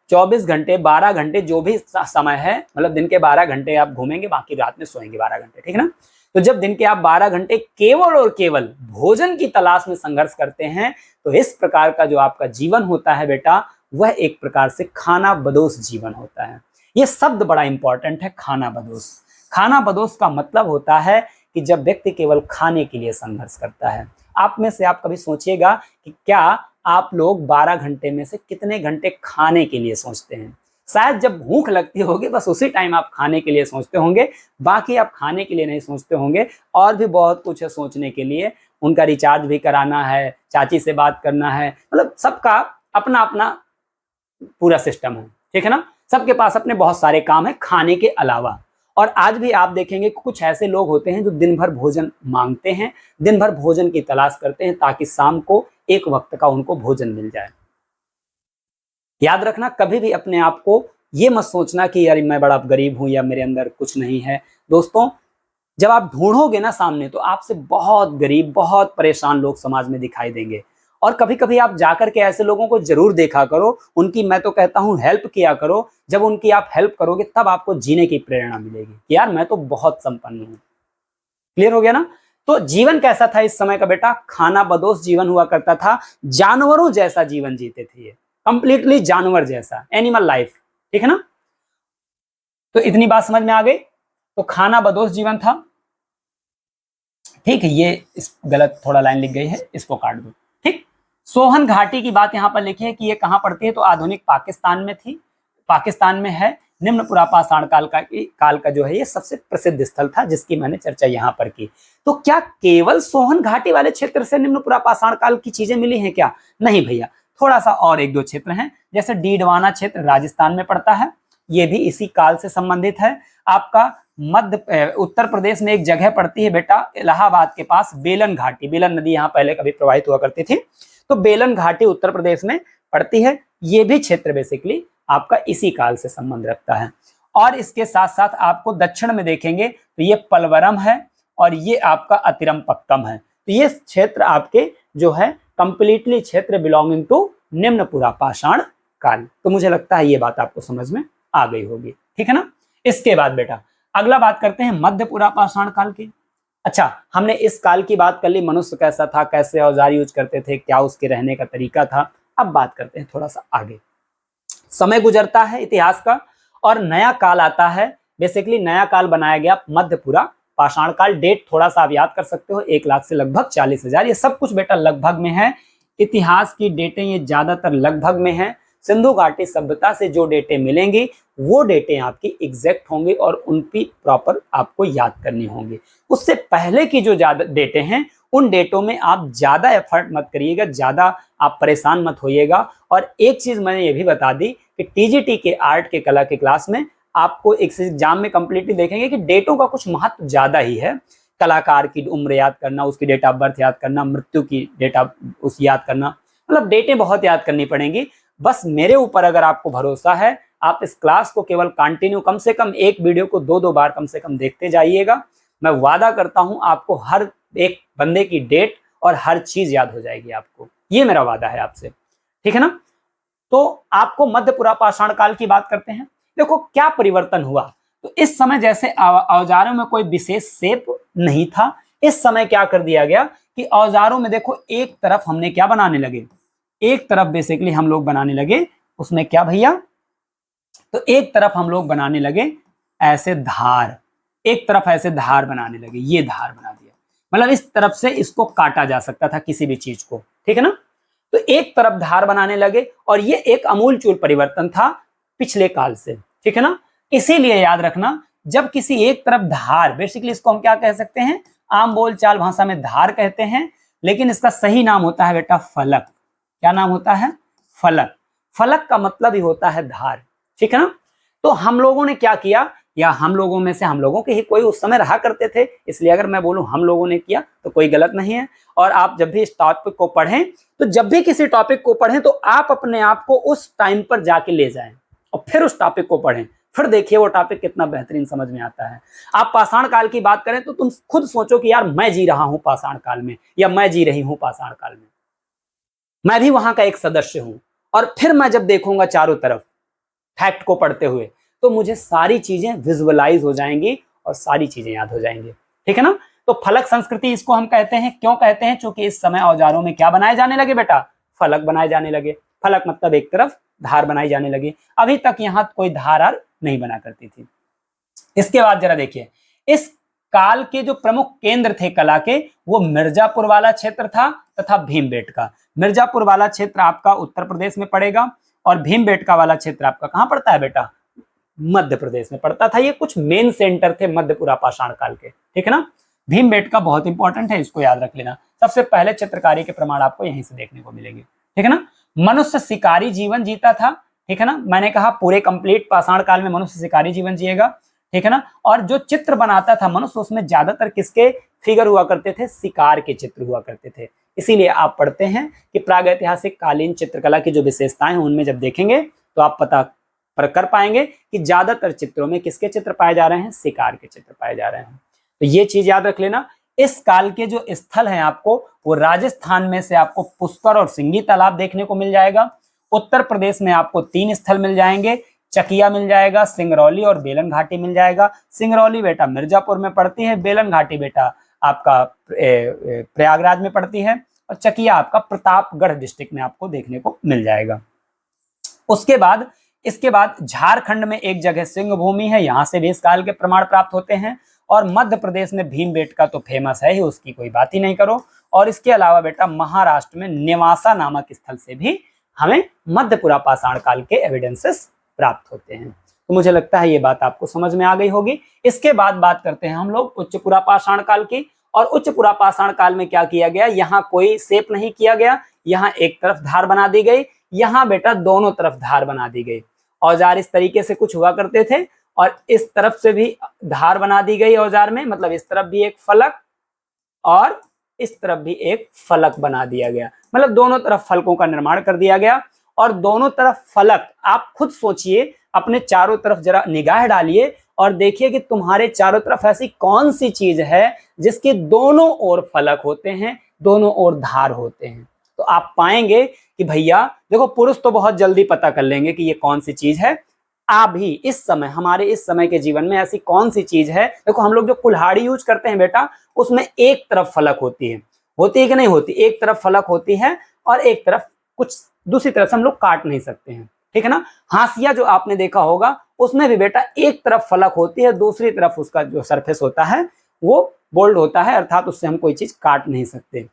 24 घंटे 12 घंटे जो भी समय है, मतलब दिन के 12 घंटे आप घूमेंगे, बाकी रात में सोएंगे 12 घंटे, ठीक है ना। तो जब दिन के आप 12 घंटे केवल और केवल भोजन की तलाश में संघर्ष करते हैं, तो इस प्रकार का जो आपका जीवन होता है बेटा, वह एक प्रकार से खाना बदोश जीवन होता है। ये शब्द बड़ा इंपॉर्टेंट है, खाना बदोश। खाना बदोश का मतलब होता है कि जब व्यक्ति केवल खाने के लिए संघर्ष करता है। आप में से आप कभी सोचिएगा कि क्या आप लोग 12 घंटे में से कितने घंटे खाने के लिए सोचते हैं? शायद जब भूख लगती होगी बस उसी टाइम आप खाने के लिए सोचते होंगे, बाकी आप खाने के लिए नहीं सोचते होंगे। और भी बहुत कुछ है सोचने के लिए, उनका रिचार्ज भी कराना है, चाची से बात करना है, मतलब सबका अपना अपना पूरा सिस्टम है, ठीक है ना। सबके पास अपने बहुत सारे काम है खाने के अलावा। और आज भी आप देखेंगे कुछ ऐसे लोग होते हैं जो दिन भर भोजन मांगते हैं, दिन भर भोजन की तलाश करते हैं, ताकि शाम को एक वक्त का उनको भोजन मिल जाए। याद रखना, कभी भी अपने आप को ये मत सोचना कि यार मैं बड़ा गरीब हूं या मेरे अंदर कुछ नहीं है। दोस्तों, जब आप ढूंढोगे ना सामने, तो आपसे बहुत गरीब बहुत परेशान लोग समाज में दिखाई देंगे। और कभी कभी आप जाकर के ऐसे लोगों को जरूर देखा करो, उनकी मैं तो कहता हूं हेल्प किया करो। जब उनकी आप हेल्प करोगे तब आपको जीने की प्रेरणा मिलेगी कि यार मैं तो बहुत संपन्न हूं। क्लियर हो गया ना। तो जीवन कैसा था इस समय का बेटा? खाना बदोश जीवन हुआ करता था, जानवरों जैसा जीवन जीते थे ये, कंप्लीटली जानवर जैसा, एनिमल लाइफ, ठीक है ना। तो इतनी बात समझ में आ गई। तो खाना बदोश जीवन था, ठीक है। ये इस गलत थोड़ा लाइन लिख गई है, इसको काट दो, ठीक। सोहन घाटी की बात यहां पर लिखी है कि ये कहां पड़ती है, तो आधुनिक पाकिस्तान में थी, पाकिस्तान में है। निम्न पुरापाषाण काल का जो है ये सबसे प्रसिद्ध स्थल था, जिसकी मैंने चर्चा यहाँ पर की। तो क्या केवल सोहन घाटी वाले क्षेत्र से निम्न पुरापाषाण काल की चीजें मिली हैं क्या? नहीं भैया, थोड़ा सा और एक दो क्षेत्र हैं, जैसे डीडवाना क्षेत्र राजस्थान में पड़ता है, ये भी इसी काल से संबंधित है। आपका उत्तर प्रदेश में एक जगह पड़ती है बेटा, इलाहाबाद के पास बेलन घाटी, बेलन नदी यहाँ पहले कभी प्रवाहित हुआ करती थी, तो बेलन घाटी उत्तर प्रदेश में पड़ती है। ये भी क्षेत्र बेसिकली आपका इसी काल से संबंध रखता है। और इसके साथ साथ आपको दक्षिण में देखेंगे तो ये पलवरम है और ये आपका अतिरमपक्कम है। तो ये क्षेत्र आपके जो है कंप्लीटली क्षेत्र बिलोंगिंग टू निम्न पुरापाषाण काल। तो मुझे लगता है ये बात आपको समझ में आ गई होगी, ठीक है ना। इसके बाद बेटा अगला बात करते हैं मध्य पुरापाषाण काल की। अच्छा, हमने इस काल की बात कर ली, मनुष्य कैसा था, कैसे औजार यूज करते थे, क्या उसके रहने का तरीका था। अब बात करते हैं थोड़ा सा आगे। समय गुजरता है इतिहास का और नया काल आता है। बेसिकली नया काल बनाया गया मध्यपुरा पाषाण काल। डेट थोड़ा सा आप याद कर सकते हो, 1 लाख से लगभग 40,000। ये सब कुछ बेटा लगभग में है, इतिहास की डेटें ये ज्यादातर लगभग में है। सिंधु घाटी सभ्यता से जो डेटें मिलेंगी वो डेटें आपकी एग्जैक्ट होंगी और उनकी प्रॉपर आपको याद करनी होंगी। उससे पहले की जो ज्यादा डेटें हैं उन डेटों में आप ज्यादा एफर्ट मत करिएगा, ज्यादा आप परेशान मत होइएगा। और एक चीज मैंने ये भी बता दी कि टीजीटी के आर्ट के कला के क्लास में आपको एक एग्जाम में कंप्लीटली देखेंगे कि डेटों का कुछ महत्व ज्यादा ही है। कलाकार की उम्र याद करना, उसकी डेट ऑफ बर्थ याद करना, मृत्यु की डेट ऑफ उस याद करना, मतलब डेटें बहुत याद करनी पड़ेंगी। बस मेरे ऊपर अगर आपको भरोसा है, आप इस क्लास को केवल कंटिन्यू कम से कम एक वीडियो को 2-2 बार कम से कम देखते जाइएगा। मैं वादा करता हूं आपको हर एक बंदे की डेट और हर चीज याद हो जाएगी आपको, ये मेरा वादा है आपसे, ठीक है ना। तो आपको मध्य पुरा पाषाण काल की बात करते हैं। देखो क्या परिवर्तन हुआ, तो इस समय जैसे औजारों में कोई विशेष शेप नहीं था, इस समय क्या कर दिया गया कि औजारों में देखो एक तरफ हमने क्या बनाने लगे, एक तरफ बेसिकली हम लोग बनाने लगे उसमें क्या भैया, तो एक तरफ हम लोग बनाने लगे ऐसे धार, एक तरफ ऐसे धार बनाने लगे, ये धार बना दिया, मतलब इस तरफ से इसको काटा जा सकता था किसी भी चीज को, ठीक है ना। तो एक तरफ धार बनाने लगे और ये एक अमूलचूल परिवर्तन था पिछले काल से, ठीक है ना। इसीलिए याद रखना, जब किसी एक तरफ धार, बेसिकली इसको हम क्या कह सकते हैं, आम बोलचाल भाषा में धार कहते हैं, लेकिन इसका सही नाम होता है बेटा फलक। क्या नाम होता है, फलक। फलक का मतलब ही होता है धार, ठीक है ना। तो हम लोगों ने क्या किया, या हम लोगों में से हम लोगों के ही कोई उस समय रहा करते थे, इसलिए अगर मैं बोलूं हम लोगों ने किया तो कोई गलत नहीं है। और आप जब भी इस टॉपिक को पढ़ें, तो जब भी किसी टॉपिक को पढ़ें तो आप अपने आप को उस टाइम पर जाके ले जाएं और फिर उस टॉपिक को पढ़ें, फिर देखिए वो टॉपिक कितना बेहतरीन समझ में आता है। आप पाषाण काल की बात करें तो तुम खुद सोचो कि यार मैं जी रहा हूं पाषाण काल में, या मैं जी रही हूं पाषाण काल में, मैं भी वहां का एक सदस्य हूं। और फिर मैं जब देखूंगा चारों तरफ फैक्ट को पढ़ते हुए, तो मुझे सारी चीजें विजुअलाइज हो जाएंगी और सारी चीजें याद हो जाएंगी, ठीक है ना। तो फलक संस्कृति इसको हम कहते हैं, क्यों कहते हैं, क्योंकि इस समय औजारों में क्या बनाए जाने लगे बेटा, फलक बनाए जाने लगे। फलक मतलब एक तरफ धार बनाई जाने लगी, अभी तक यहां कोई धार नहीं बना करती थी। इसके बाद जरा देखिए, इस काल के जो प्रमुख केंद्र थे कला के, वो मिर्जापुर वाला क्षेत्र था तथा भीमबेटका। मिर्जापुर वाला क्षेत्र आपका उत्तर प्रदेश में पड़ेगा और भीमबेटका वाला क्षेत्र आपका कहां पड़ता है बेटा, मध्य प्रदेश में पड़ता था। ये कुछ मेन सेंटर थे मध्यपुरा पाषाण काल के, ठीक है ना। भीमबेटका बहुत इंपॉर्टेंट है, इसको याद रख लेना। सबसे पहले चित्रकारी के प्रमाण आपको यहीं से देखने को मिलेंगे, ठीक है ना। मनुष्य शिकारी जीवन जीता था, ठीक है ना। मैंने कहा पूरे कंप्लीट पाषाण काल में मनुष्य शिकारी जीवन जिएगा, ठीक है ना। और जो चित्र बनाता था मनुष्य, उसमें ज्यादातर किसके फिगर हुआ करते थे, शिकार के चित्र हुआ करते थे। इसीलिए आप पढ़ते हैं कि प्रागैतिहासिक कालीन चित्रकला की जो विशेषताएं हैं उनमें जब देखेंगे तो आप पता कर पाएंगे कि ज्यादातर चित्रों में किसके चित्र पाए जा रहे हैं, शिकार के चित्र पाए जा रहे हैं। तो ये चीज याद रख लेना। इस काल के जो स्थल हैं आपको, वो राजस्थान में से आपको पुष्कर और सिंगी तालाब देखने को मिल जाएगा। उत्तर प्रदेश में आपको 3 स्थल मिल जाएंगे, चकिया मिल जाएगा, सिंगरौली और बेलन घाटी मिल जाएगा। सिंगरौली बेटा मिर्जापुर में पड़ती है, बेलन घाटी बेटा आपका प्रयागराज में पड़ती है, और चकिया आपका प्रतापगढ़ डिस्ट्रिक्ट में आपको देखने को मिल जाएगा। उसके बाद इसके बाद झारखंड में एक जगह सिंह भूमि है, यहां से भी इस काल के प्रमाण प्राप्त होते हैं। और मध्य प्रदेश में भीमबेटका तो फेमस है ही, उसकी कोई बात ही नहीं करो। और इसके अलावा बेटा महाराष्ट्र में नेवासा नामक स्थल से भी हमें मध्यपुरा पाषाण काल के एविडेंसेस प्राप्त होते हैं। तो मुझे लगता है ये बात आपको समझ में आ गई होगी। इसके बाद बात करते हैं हम लोग उच्चपुरा पाषाण काल की। और उच्चपुरा पाषाण काल में क्या किया गया, यहाँ कोई शेप नहीं किया गया, यहाँ एक तरफ धार बना दी गई, यहाँ बेटा दोनों तरफ धार बना दी गई। औजार इस तरीके से कुछ हुआ करते थे, और इस तरफ से भी धार बना दी गई औजार में, मतलब इस तरफ भी एक फलक और इस तरफ भी एक फलक बना दिया गया, मतलब दोनों तरफ फलकों का निर्माण कर दिया गया। और दोनों तरफ फलक, आप खुद सोचिए, अपने चारों तरफ जरा निगाह डालिए और देखिए कि तुम्हारे चारों तरफ ऐसी कौन सी चीज है जिसके दोनों ओर फलक होते हैं, दोनों ओर धार होते हैं। तो आप पाएंगे कि भैया देखो, पुरुष तो बहुत जल्दी पता कर लेंगे कि ये कौन सी चीज है। आप भी इस समय, हमारे इस समय के जीवन में ऐसी कौन सी चीज है, देखो हम लोग जो कुल्हाड़ी यूज करते हैं बेटा, उसमें एक तरफ फलक होती है कि नहीं होती, एक तरफ फलक होती है और एक तरफ कुछ दूसरी तरफ से हम लोग काट नहीं सकते हैं, ठीक है ना। हाशिया जो आपने देखा होगा, उसमें भी बेटा एक तरफ फलक होती है, दूसरी तरफ उसका जो सरफेस होता है वो बोल्ड होता है, अर्थात उससे हम कोई चीज काट नहीं सकते।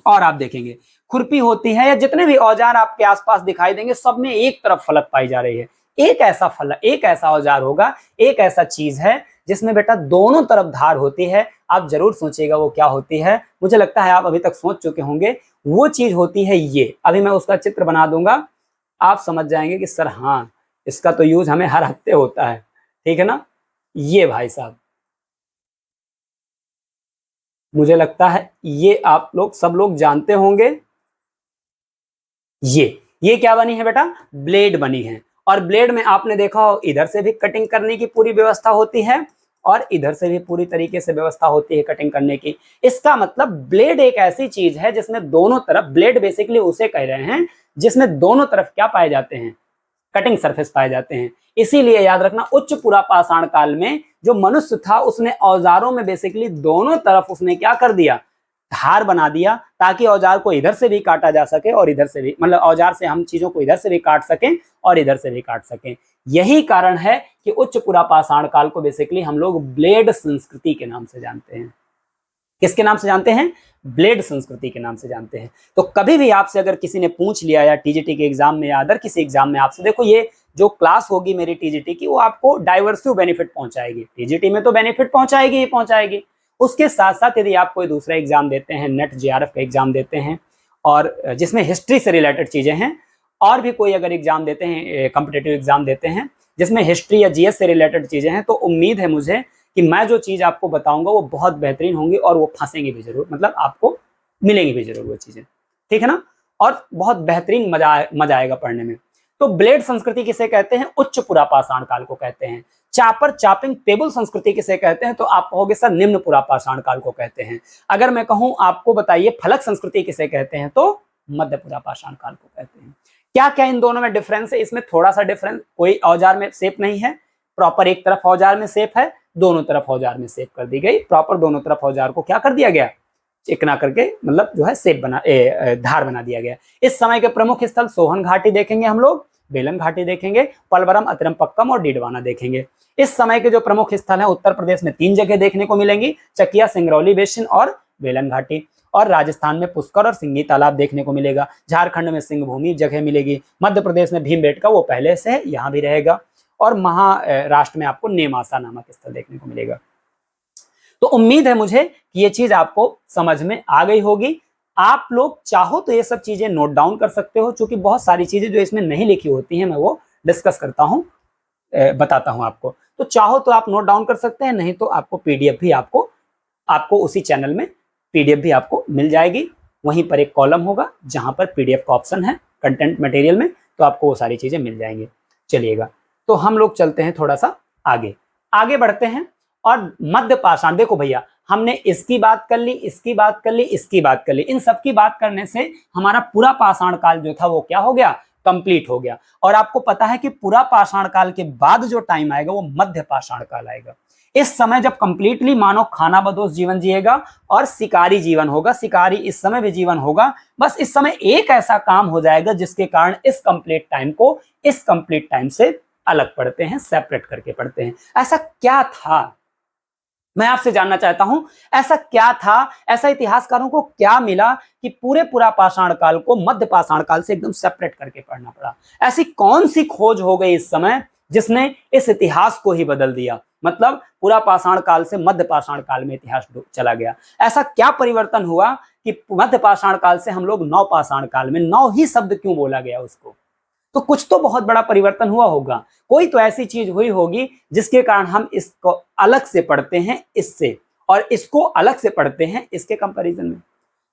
और आप देखेंगे खुरपी होती है, या जितने भी औजार आपके आसपास दिखाई देंगे, सब में एक तरफ फलक पाई जा रही है। एक ऐसा फलक, एक ऐसा औजार होगा, एक ऐसा चीज है जिसमें बेटा दोनों तरफ धार होती है। आप जरूर सोचिएगा वो क्या होती है। मुझे लगता है आप अभी तक सोच चुके होंगे। वो चीज होती है ये, अभी मैं उसका चित्र बना दूंगा, आप समझ जाएंगे कि सर हाँ, इसका तो यूज हमें हर हफ्ते होता है, ठीक है ना। ये भाई साहब, मुझे लगता है ये आप लोग सब लोग जानते होंगे। ये क्या बनी है बेटा, ब्लेड बनी है। और ब्लेड में आपने देखा हो इधर से भी कटिंग करने की पूरी व्यवस्था होती है और इधर से भी पूरी तरीके से व्यवस्था होती है कटिंग करने की। इसका मतलब ब्लेड एक ऐसी चीज है जिसमें दोनों तरफ, ब्लेड बेसिकली उसे कह रहे हैं जिसमें दोनों तरफ क्या पाए जाते हैं, कटिंग सरफेस पाए जाते हैं। इसीलिए याद रखना उच्च पुरापाषाण काल में जो मनुष्य था उसने औजारों में बेसिकली दोनों तरफ उसने क्या कर दिया, धार बना दिया, ताकि औजार को इधर से भी काटा जा सके और इधर से भी, मतलब औजार से हम चीजों को इधर से भी काट सकें और इधर से भी काट सकें। यही कारण है कि उच्च पुरापाषाण काल को बेसिकली हम लोग ब्लेड संस्कृति के नाम से जानते हैं। किसके नाम से जानते हैं, ब्लेड संस्कृति के नाम से जानते हैं। तो कभी भी आपसे अगर किसी ने पूछ लिया या टीजीटी के एग्जाम में या अदर किसी एग्जाम में आपसे, देखो ये जो क्लास होगी मेरी टीजीटी की वो आपको डाइवर्सिव बेनिफिट पहुंचाएगी। टीजीटी में तो बेनिफिट पहुंचाएगी ही पहुंचाएगी, उसके साथ साथ यदि आप कोई दूसरा एग्जाम देते हैं, नेट जेआरएफ का एग्जाम देते हैं और जिसमें हिस्ट्री से रिलेटेड चीजें हैं, और भी कोई अगर एग्जाम देते हैं, कॉम्पिटिटिव एग्जाम देते हैं जिसमें हिस्ट्री या जीएस से रिलेटेड चीजें हैं, तो उम्मीद है मुझे कि मैं जो चीज आपको बताऊंगा वो बहुत बेहतरीन होंगी और वो फंसेंगी भी जरूर, मतलब आपको मिलेंगी भी जरूर वो चीजें, ठीक है ना। और बहुत बेहतरीन मजा आएगा पढ़ने में। तो ब्लेड संस्कृति किसे कहते हैं, उच्च पुरापाषाण काल को कहते हैं। चापर चापिंग टेबल संस्कृति किसे कहते हैं, तो आप कहोगे सर निम्न पुरापाषाण काल को कहते हैं। अगर मैं कहूं आपको बताइए फलक संस्कृति किसे कहते हैं, तो मध्य पुरापाषाण काल को कहते हैं। क्या क्या इन दोनों में डिफरेंस है, इसमें थोड़ा सा डिफरेंस, कोई औजार में शेप नहीं है, प्रॉपर एक तरफ औजार में शेप है, दोनों तरफ औजार में शेप कर दी गई, प्रॉपर दोनों तरफ औजार को क्या कर दिया गया, चिकना करके, मतलब जो है शेप बना, धार बना दिया गया। इस समय के प्रमुख स्थल सोहन घाटी देखेंगे हम लोग, बेलन घाटी देखेंगे, पलवरम, अतरमपक्कम और डीडवाना देखेंगे। इस समय के जो प्रमुख स्थल है उत्तर प्रदेश में 3 जगह देखने को मिलेंगी, चकिया, सिंगरौली बेसिन और बेलन घाटी। और राजस्थान में पुष्कर और सिंगी तालाब देखने को मिलेगा। झारखंड में सिंह भूमि जगह मिलेगी। मध्य प्रदेश में भीमबेटका वो पहले से है, यहाँ भी रहेगा। और महाराष्ट्र में आपको नेमासा नामक स्थल देखने को मिलेगा। तो उम्मीद है मुझे कि ये चीज आपको समझ में आ गई होगी। आप लोग चाहो तो ये सब चीजें नोट डाउन कर सकते हो, क्योंकि बहुत सारी चीजें जो इसमें नहीं लिखी होती हैं मैं वो डिस्कस करता हूं, बताता हूं आपको। तो चाहो तो आप नोट डाउन कर सकते हैं, नहीं तो आपको पीडीएफ भी आपको उसी चैनल में पीडीएफ भी आपको मिल जाएगी। वहीं पर एक कॉलम होगा जहां पर पीडीएफ का ऑप्शन है कंटेंट मटेरियल में, तो आपको वो सारी चीजें मिल जाएंगी। चलिएगा, तो हम लोग चलते हैं थोड़ा सा आगे बढ़ते हैं। और मध्य पाषाण, देखो भैया हमने इसकी बात कर ली, इसकी बात कर ली, इसकी बात कर ली, इन सब की बात करने से हमारा पूरा पाषाण काल जो था वो क्या हो गया, कंप्लीट हो गया। और आपको पता है कि पूरा पाषाण काल के बाद जो टाइम आएगा वो मध्य पाषाण काल आएगा। इस समय जब कंप्लीटली मानव खाना बदोश जीवन जिएगा और शिकारी जीवन होगा, शिकारी इस समय भी जीवन होगा। बस इस समय एक ऐसा काम हो जाएगा जिसके कारण इस कंप्लीट टाइम को इस कंप्लीट टाइम से अलग पढ़ते हैं, सेपरेट करके पढ़ते हैं। ऐसा क्या था, मैं आपसे जानना चाहता हूं, ऐसा क्या था, ऐसा इतिहासकारों को क्या मिला कि पूरे पुरापाषाण काल को मध्य पाषाण काल से एकदम सेपरेट करके पढ़ना पड़ा। ऐसी कौन सी खोज हो गई इस समय जिसने इस इतिहास को ही बदल दिया, मतलब पुरापाषाण काल से मध्य पाषाण काल में इतिहास चला गया। ऐसा क्या परिवर्तन हुआ कि मध्य पाषाण काल से हम लोग नवपाषाण काल में, नौ ही शब्द क्यों बोला गया उसको, तो कुछ तो बहुत बड़ा परिवर्तन हुआ होगा। कोई तो ऐसी चीज हुई होगी जिसके कारण हम इसको अलग से पढ़ते हैं इससे, और इसको अलग से पढ़ते हैं इसके कंपैरिजन में।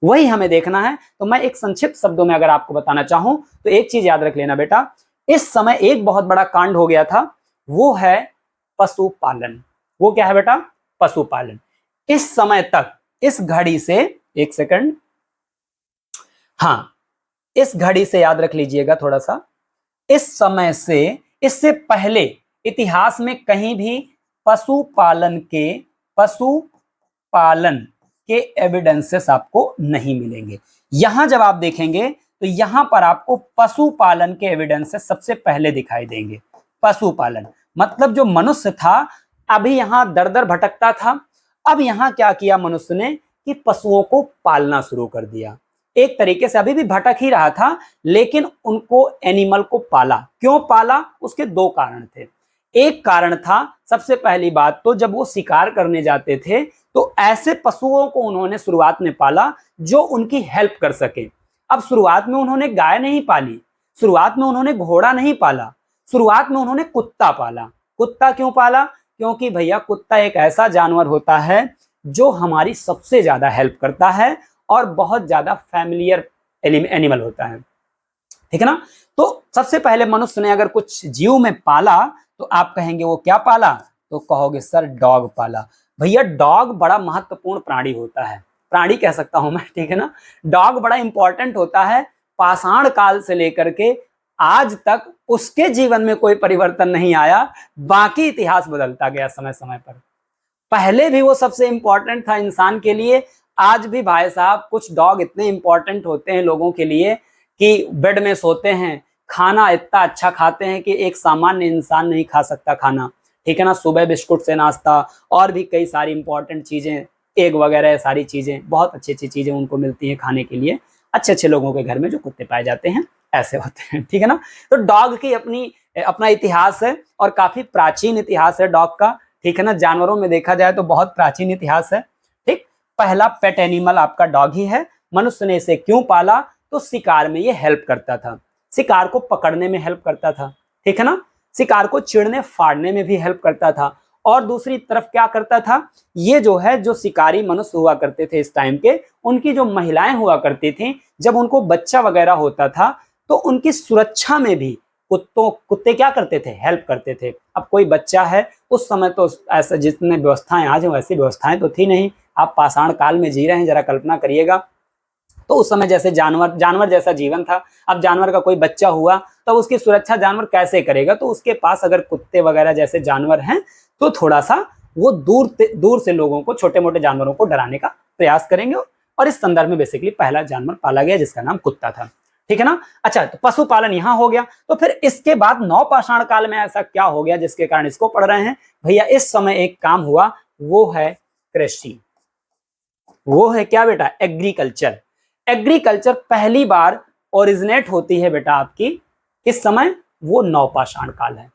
वही हमें देखना है। तो मैं एक संक्षिप्त शब्दों में अगर आपको बताना चाहूं तो एक चीज याद रख लेना बेटा, इस समय एक बहुत बड़ा कांड हो गया था, वो है पशुपालन। वो क्या है बेटा, पशुपालन। इस समय तक, इस घड़ी से, एक सेकंड, हाँ इस घड़ी से याद रख लीजिएगा थोड़ा सा, इस समय से, इससे पहले इतिहास में कहीं भी पशुपालन के एविडेंसेस आपको नहीं मिलेंगे। यहां जब आप देखेंगे तो यहां पर आपको पशुपालन के एविडेंसेस सबसे पहले दिखाई देंगे। पशुपालन मतलब जो मनुष्य था अभी यहां दर दर भटकता था, अब यहां क्या किया मनुष्य ने कि पशुओं को पालना शुरू कर दिया। एक तरीके से अभी भी भटक ही रहा था, लेकिन उनको, एनिमल को पाला। क्यों पाला, उसके दो कारण थे। एक कारण था, सबसे पहली बात तो जब वो शिकार करने जाते थे तो ऐसे पशुओं को उन्होंने शुरुआत में पाला जो उनकी हेल्प कर सके। अब शुरुआत में उन्होंने गाय नहीं पाली, शुरुआत में उन्होंने घोड़ा नहीं पाला, शुरुआत में उन्होंने कुत्ता पाला। कुत्ता क्यों पाला, क्योंकि भैया कुत्ता एक ऐसा जानवर होता है जो हमारी सबसे ज्यादा हेल्प करता है और बहुत ज्यादा फैमिलियर एनिमल होता है। ठीक है ना। तो सबसे पहले मनुष्य ने अगर कुछ जीव में पाला तो आप कहेंगे वो क्या पाला, तो कहोगे सर डॉग पाला। भैया डॉग बड़ा महत्वपूर्ण प्राणी होता है, प्राणी कह सकता हूं मैं, ठीक है ना। डॉग बड़ा इंपॉर्टेंट होता है, पाषाण काल से लेकर के आज तक उसके जीवन में कोई परिवर्तन नहीं आया, बाकी इतिहास बदलता गया समय समय पर। पहले भी वो सबसे इंपॉर्टेंट था इंसान के लिए, आज भी भाई साहब कुछ डॉग इतने इंपॉर्टेंट होते हैं लोगों के लिए कि बेड में सोते हैं, खाना इतना अच्छा खाते हैं कि एक सामान्य इंसान नहीं खा सकता खाना, ठीक है ना। सुबह बिस्कुट से नाश्ता और भी कई सारी इंपॉर्टेंट चीजें, एग वगैरह सारी चीजें, बहुत अच्छी अच्छी चीजें उनको मिलती हैं खाने के लिए, अच्छे अच्छे लोगों के घर में जो कुत्ते पाए जाते हैं ऐसे होते हैं, ठीक है ना। तो डॉग की अपना इतिहास है और काफी प्राचीन इतिहास है डॉग का, ठीक है ना। जानवरों में देखा जाए तो बहुत प्राचीन इतिहास है, ठीक। पहला पेट एनिमल आपका डॉग ही है। मनुष्य ने इसे क्यों पाला, तो शिकार में ये हेल्प करता था, शिकार को पकड़ने में हेल्प करता था, ठीक है ना। शिकार को चिड़ने फाड़ने में भी हेल्प करता था। और दूसरी तरफ क्या करता था, ये जो है जो शिकारी मनुष्य हुआ करते थे इस टाइम के, उनकी जो महिलाएं हुआ करती थी, जब उनको बच्चा वगैरह होता था तो उनकी सुरक्षा में भी कुत्ते क्या करते थे, हेल्प करते थे। अब कोई बच्चा है, उस समय तो ऐसा जितने व्यवस्थाएं आज हैं वैसी व्यवस्थाएं तो थी नहीं, आप पाषाण काल में जी रहे हैं, जरा कल्पना करिएगा। तो उस समय जैसे जानवर जैसा जीवन था, अब जानवर का कोई बच्चा हुआ तो उसकी सुरक्षा जानवर कैसे करेगा, तो उसके पास अगर कुत्ते वगैरह जैसे जानवर हैं तो थोड़ा सा वो दूर से लोगों को, छोटे मोटे जानवरों को डराने का प्रयास करेंगे। और इस संदर्भ में बेसिकली पहला जानवर पाला गया जिसका नाम कुत्ता था, ठीक है ना। अच्छा, तो पशुपालन यहां हो गया। तो फिर इसके बाद नवपाषाण काल में ऐसा क्या हो गया जिसके कारण इसको पढ़ रहे हैं भैया, इस समय एक काम हुआ, वो है कृषि, वो है क्या बेटा, एग्रीकल्चर। एग्रीकल्चर पहली बार ओरिजिनेट होती है बेटा आपकी किस समय, वो नवपाषाण काल है।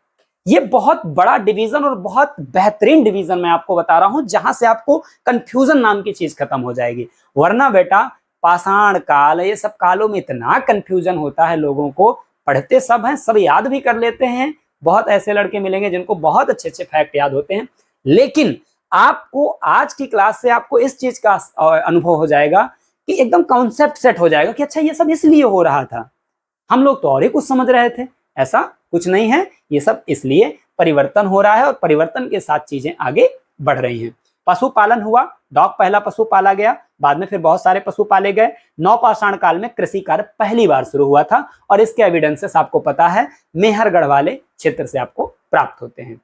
ये बहुत बड़ा डिवीजन और बहुत बेहतरीन डिवीजन मैं आपको बता रहा हूं, जहां से आपको कंफ्यूजन नाम की चीज खत्म हो जाएगी। वरना बेटा पाषाण काल, ये सब कालों में इतना कंफ्यूजन होता है लोगों को, पढ़ते सब हैं, सब याद भी कर लेते हैं, बहुत ऐसे लड़के मिलेंगे जिनको बहुत अच्छे अच्छे फैक्ट याद होते हैं, लेकिन आपको आज की क्लास से आपको इस चीज का अनुभव हो जाएगा कि एकदम कॉन्सेप्ट सेट हो जाएगा कि अच्छा ये सब इसलिए हो रहा था, हम लोग तो और ही कुछ समझ रहे थे, ऐसा कुछ नहीं है, ये सब इसलिए परिवर्तन हो रहा है और परिवर्तन के साथ चीजें आगे बढ़ रही हैं। पशुपालन हुआ, डॉग पहला पशु पाला गया, बाद में फिर बहुत सारे पशु पाले गए। नवपाषाण काल में कृषि कार्य पहली बार शुरू हुआ था और इसके एविडेंसेस आपको पता है मेहरगढ़ वाले क्षेत्र से आपको प्राप्त होते हैं,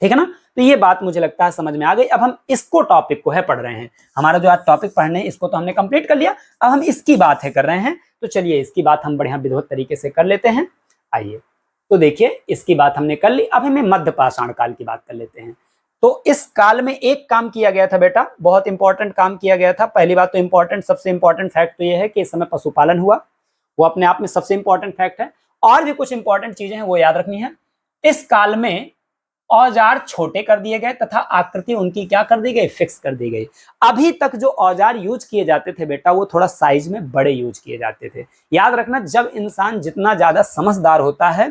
ठीक है ना। तो ये बात मुझे लगता है समझ में आ गई। अब हम इसको टॉपिक को है पढ़ रहे हैं, हमारा जो आज टॉपिक पढ़ने इसको तो हमने कंप्लीट कर लिया, अब हम इसकी बात है कर रहे हैं। तो चलिए इसकी बात हम बढ़िया विधिवत तरीके से कर लेते हैं। आइए, तो देखिए इसकी बात हमने कर ली, अब हमें मध्य पाषाण काल की बात कर लेते हैं। तो इस काल में एक काम किया गया था बेटा, बहुत इंपॉर्टेंट काम किया गया था। पहली बात तो इंपॉर्टेंट, सबसे इंपॉर्टेंट फैक्ट तो ये है कि इस समय पशुपालन हुआ, वो अपने आप में सबसे इंपॉर्टेंट फैक्ट है। और भी कुछ इंपॉर्टेंट चीजें हैं वो याद रखनी है। इस काल में औजार छोटे कर दिए गए तथा आकृति उनकी क्या कर दी गई, फिक्स कर दी गई। अभी तक जो औजार यूज किए जाते थे बेटा, वो थोड़ा साइज में बड़े यूज किए जाते थे। याद रखना, जब इंसान जितना ज्यादा समझदार होता है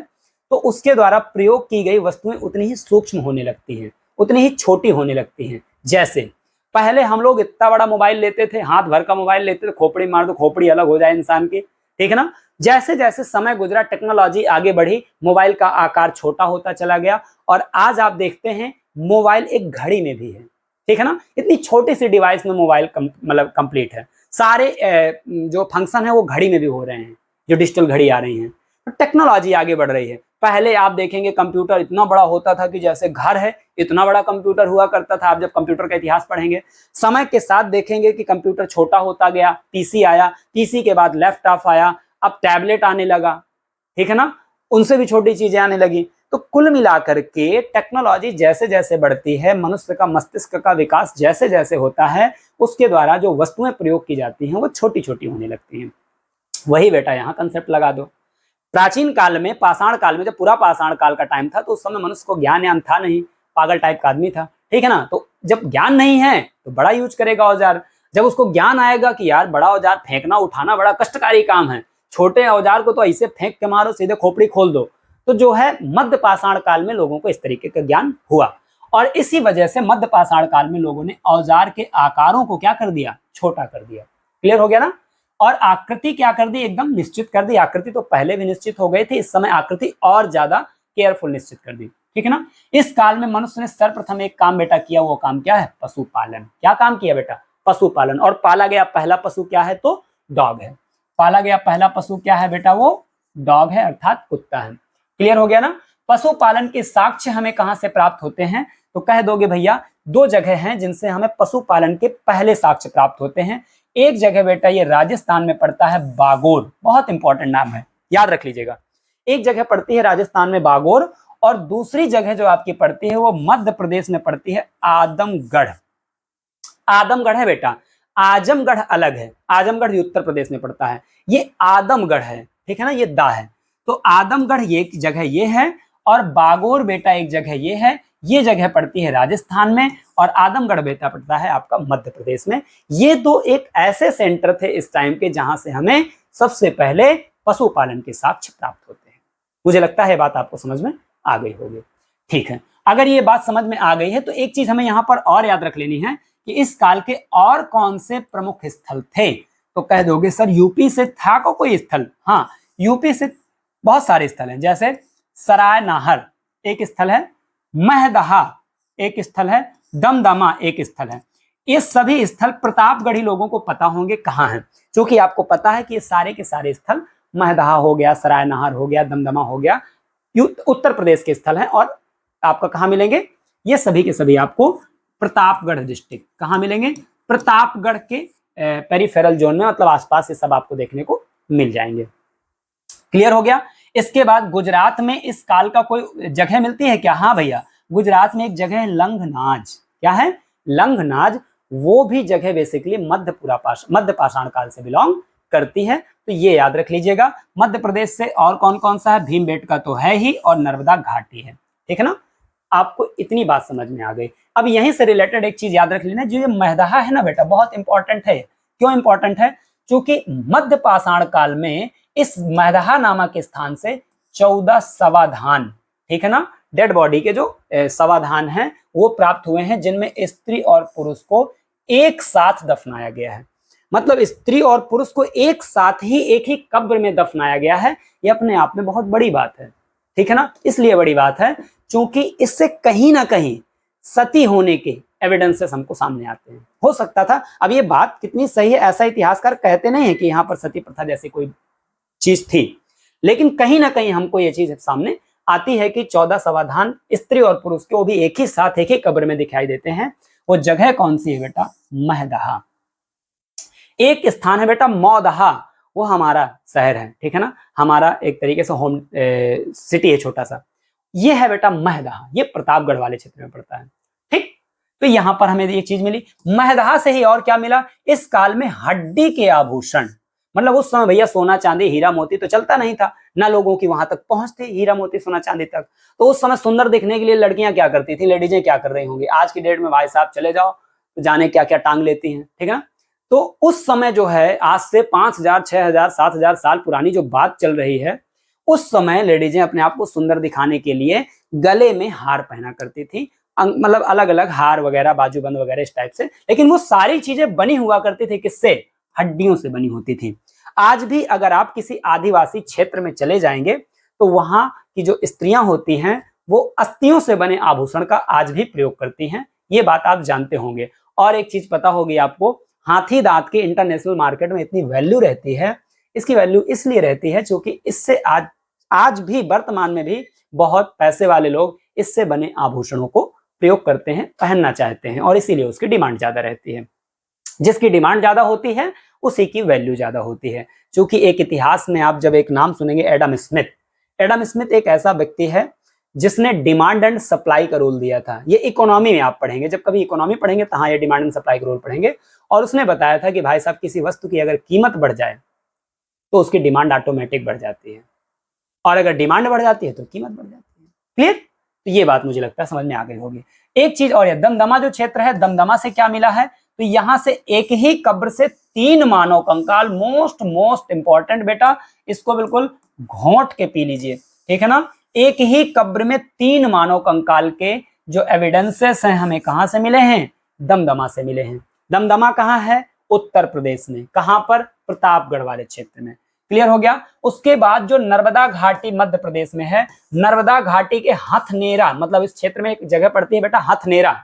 तो उसके द्वारा प्रयोग की गई वस्तुएं उतनी ही सूक्ष्म होने लगती हैं, उतनी ही छोटी होने लगती हैं। जैसे पहले हम लोग इतना बड़ा मोबाइल लेते थे, हाथ भर का मोबाइल लेते थे, खोपड़ी मार दो खोपड़ी अलग हो जाए इंसान की, ठीक है ना। जैसे जैसे समय गुजरा, टेक्नोलॉजी आगे बढ़ी, मोबाइल का आकार छोटा होता चला गया और आज आप देखते हैं मोबाइल एक घड़ी में भी है, ठीक है ना। इतनी छोटी सी डिवाइस में मोबाइल मतलब कंप्लीट है, सारे जो फंक्शन है वो घड़ी में भी हो रहे हैं, जो डिजिटल घड़ी आ रही है। तो टेक्नोलॉजी आगे बढ़ रही है। पहले आप देखेंगे कंप्यूटर इतना बड़ा होता था कि जैसे घर है इतना बड़ा कंप्यूटर हुआ करता था। आप जब कंप्यूटर का इतिहास पढ़ेंगे, समय के साथ देखेंगे कि कंप्यूटर छोटा होता गया, पीसी आया, पीसी के बाद लैपटॉप आया, अब टैबलेट आने लगा, ठीक है ना, उनसे भी छोटी चीजें आने लगी। तो कुल मिलाकर के टेक्नोलॉजी जैसे जैसे बढ़ती है, मनुष्य का मस्तिष्क का विकास जैसे जैसे होता है, उसके द्वारा जो वस्तुएं प्रयोग की जाती हैं वो छोटी छोटी होने लगती हैं। वही बेटा यहाँ कंसेप्ट लगा दो। प्राचीन काल में, पाषाण काल में, जब पूरा पाषाण काल का टाइम था तो उस समय मनुष्य को ज्ञान था नहीं, पागल टाइप का आदमी था, ठीक है ना। तो जब ज्ञान नहीं है तो बड़ा यूज करेगा औजार। जब उसको ज्ञान आएगा कि यार बड़ा औजार फेंकना उठाना बड़ा कष्टकारी काम है, छोटे औजार को तो ऐसे फेंक के मारो, सीधे खोपड़ी खोल दो। तो जो है मध्य पाषाण काल में लोगों को इस तरीके का ज्ञान हुआ और इसी वजह से मध्य पाषाण काल में लोगों ने औजार के आकारों को क्या कर दिया, छोटा कर दिया। क्लियर हो गया ना। और आकृति क्या कर दी, एकदम निश्चित कर दी। आकृति तो पहले भी निश्चित हो गई थी, इस समय आकृति और ज्यादा केयरफुल निश्चित कर दी, ठीक है ना। इस काल में मनुष्य ने सर्वप्रथम एक काम बेटा किया, वो काम क्या है, पशुपालन। क्या काम किया बेटा, पशुपालन। और पाला गया पहला पशु क्या है, तो डॉग है। पाला गया पहला पशु क्या है बेटा, वो डॉग है, अर्थात कुत्ता है। क्लियर हो गया ना। पशुपालन के साक्ष्य हमें कहां से प्राप्त होते हैं, तो कह दोगे भैया दो जगह हैं जिनसे हमें पशुपालन के पहले साक्ष्य प्राप्त होते हैं। एक जगह बेटा ये राजस्थान में पड़ता है बागोर, बहुत इंपॉर्टेंट नाम है, याद रख लीजिएगा। एक जगह पड़ती है राजस्थान में बागोर, और दूसरी जगह जो आपकी पड़ती है वो मध्य प्रदेश में पड़ती है आदमगढ़। आदमगढ़ है बेटा, आजमगढ़ अलग है, आजमगढ़ उत्तर प्रदेश में पड़ता है, ये आदमगढ़ है, ठीक है ना, ये दा है। तो आदमगढ़ ये जगह ये है, और बागोर बेटा एक जगह ये है, ये जगह पड़ती है राजस्थान में, और आदमगढ़ बेटा पड़ता है आपका मध्य प्रदेश में। ये दो एक ऐसे सेंटर थे इस टाइम के जहां से हमें सबसे पहले पशुपालन के साक्ष्य प्राप्त होते हैं। मुझे लगता है बात आपको समझ में आ गई होगी, ठीक है। अगर ये बात समझ में आ गई है तो एक चीज हमें यहां पर और याद रख लेनी है कि इस काल के और कौन से प्रमुख स्थल थे। तो कह दोगे सर यूपी से था को कोई स्थल, हाँ यूपी से बहुत सारे स्थल हैं, जैसे सराय नाहर एक स्थल है, महदहा एक स्थल है, दमदमा एक स्थल है। ये सभी स्थल प्रतापगढ़ी लोगों को पता होंगे कहाँ हैं, क्योंकि आपको पता है कि ये सारे के सारे स्थल महदहा हो गया, सराय नाहर हो गया, दमदमा हो गया, उत्तर प्रदेश के स्थल हैं। और आपका कहाँ मिलेंगे, ये सभी के सभी आपको प्रतापगढ़ डिस्ट्रिक्ट कहाँ मिलेंगे, प्रतापगढ़ के पेरिफेरल जोन में, मतलब आसपास ये सब आपको देखने को मिल जाएंगे। क्लियर हो गया। इसके बाद गुजरात में इस काल का कोई जगह मिलती है क्या, हाँ भैया गुजरात में एक जगह है लंघनाज। क्या है, लंघनाज। वो भी जगह बेसिकली मध्य पाषाण काल से बिलोंग करती है, तो ये याद रख लीजिएगा। मध्य प्रदेश से और कौन कौन सा है, भीमबेटका तो है ही, और नर्मदा घाटी है, ठीक है ना। आपको इतनी बात समझ में आ गई। अब यहीं से रिलेटेड एक चीज याद रख लेना, जो ये महदहा है ना बेटा, बहुत इंपॉर्टेंट है। क्यों इंपॉर्टेंट है, क्योंकि मध्य पाषाण काल में इस महदहा नामक स्थान से 14 सवाधान, ठीक है ना, डेड बॉडी के जो सवाधान हैं वो प्राप्त हुए हैं, जिनमें स्त्री और पुरुष को एक साथ दफनाया गया है। मतलब स्त्री और पुरुष को एक साथ ही एक ही कब्र में दफनाया गया है। ये अपने आप में बहुत बड़ी बात है, ठीक है ना। इसलिए बड़ी बात है क्योंकि इससे कहीं ना कहीं सती होने के एविडेंसेस हमको सामने आते हैं। हो सकता था, अब ये बात कितनी सही है ऐसा इतिहासकार कहते नहीं है कि यहाँ पर सती प्रथा जैसी कोई चीज थी, लेकिन कहीं ना कहीं हमको ये चीज सामने आती है कि 14 सवाधान स्त्री और पुरुष को भी एक ही साथ एक ही कब्र में दिखाई देते हैं। वो जगह कौन सी है बेटा, महदहा। एक स्थान है बेटा मौदहा, वो हमारा शहर है, ठीक है ना, हमारा एक तरीके से होम सिटी है छोटा सा। ये है बेटा महदहा, ये प्रतापगढ़ वाले क्षेत्र में पड़ता है, ठीक। तो यहां पर हमें ये चीज मिली। महदहा से ही और क्या मिला, इस काल में हड्डी के आभूषण, मतलब उस समय भैया सोना चांदी हीरा मोती तो चलता नहीं था, ना लोगों की वहां तक पहुंच थी हीरा मोती सोना चांदी तक। तो उस समय सुंदर दिखने के लिए लड़कियां क्या करती थी, लेडीजें क्या कर रही होंगी, आज की डेट में भाई साहब चले जाओ तो जाने क्या क्या टांग लेती हैं, ठीक है ना। तो उस समय जो है, आज से 5000 6000 7000 साल पुरानी जो बात चल रही है, उस समय लेडीजें अपने आप को सुंदर दिखाने के लिए गले में हार पहना करती थी, मतलब अलग अलग हार वगैरह, बाजूबंद वगैरह इस टाइप से। लेकिन वो सारी चीजें बनी हुआ करती थी किससे, हड्डियों से बनी होती थी। आज भी अगर आप किसी आदिवासी क्षेत्र में चले जाएंगे तो वहां की जो स्त्रियां होती हैं वो अस्थियों से बने आभूषण का आज भी प्रयोग करती हैं, ये बात आप जानते होंगे। और एक चीज पता होगी आपको, हाथी दांत की इंटरनेशनल मार्केट में इतनी वैल्यू रहती है, इसकी वैल्यू इसलिए रहती है क्योंकि इससे आज भी वर्तमान में भी बहुत पैसे वाले लोग इससे बने आभूषणों को प्रयोग करते हैं, पहनना चाहते हैं, और इसीलिए उसकी डिमांड ज्यादा रहती है। जिसकी डिमांड ज्यादा होती है उसी की वैल्यू ज्यादा होती है। क्योंकि एक इतिहास में आप जब एक नाम सुनेंगे एडम स्मिथ, एडम स्मिथ एक ऐसा व्यक्ति है जिसने डिमांड एंड सप्लाई का रोल दिया था। ये इकोनॉमी में आप पढ़ेंगे, जब कभी इकोनॉमी पढ़ेंगे तो हाँ ये डिमांड एंड सप्लाई का रोल पढ़ेंगे। और उसने बताया था कि भाई साहब किसी वस्तु की अगर कीमत बढ़ जाए तो उसकी डिमांड ऑटोमेटिक बढ़ जाती है, और अगर डिमांड बढ़ जाती है तो कीमत बढ़ जाती है। क्लियर, तो ये बात मुझे लगता है समझ में आ गई होगी। एक चीज और है, दमदमा जो क्षेत्र है, दमदमा से क्या मिला है, तो यहां से एक ही कब्र से 3 मानव कंकाल, मोस्ट इंपॉर्टेंट बेटा, इसको बिल्कुल घोंट के पी लीजिए, ठीक है ना। एक ही कब्र में 3 मानव कंकाल के जो एविडेंसेस हैं हमें कहां से मिले हैं, दमदमा से मिले हैं। दमदमा कहां है, उत्तर प्रदेश में। कहां पर, प्रतापगढ़ वाले क्षेत्र में। क्लियर हो गया। उसके बाद जो नर्मदा घाटी मध्य प्रदेश में है, नर्मदा घाटी के हथनेरा, मतलब इस क्षेत्र में एक जगह पड़ती है बेटा हथनेरा,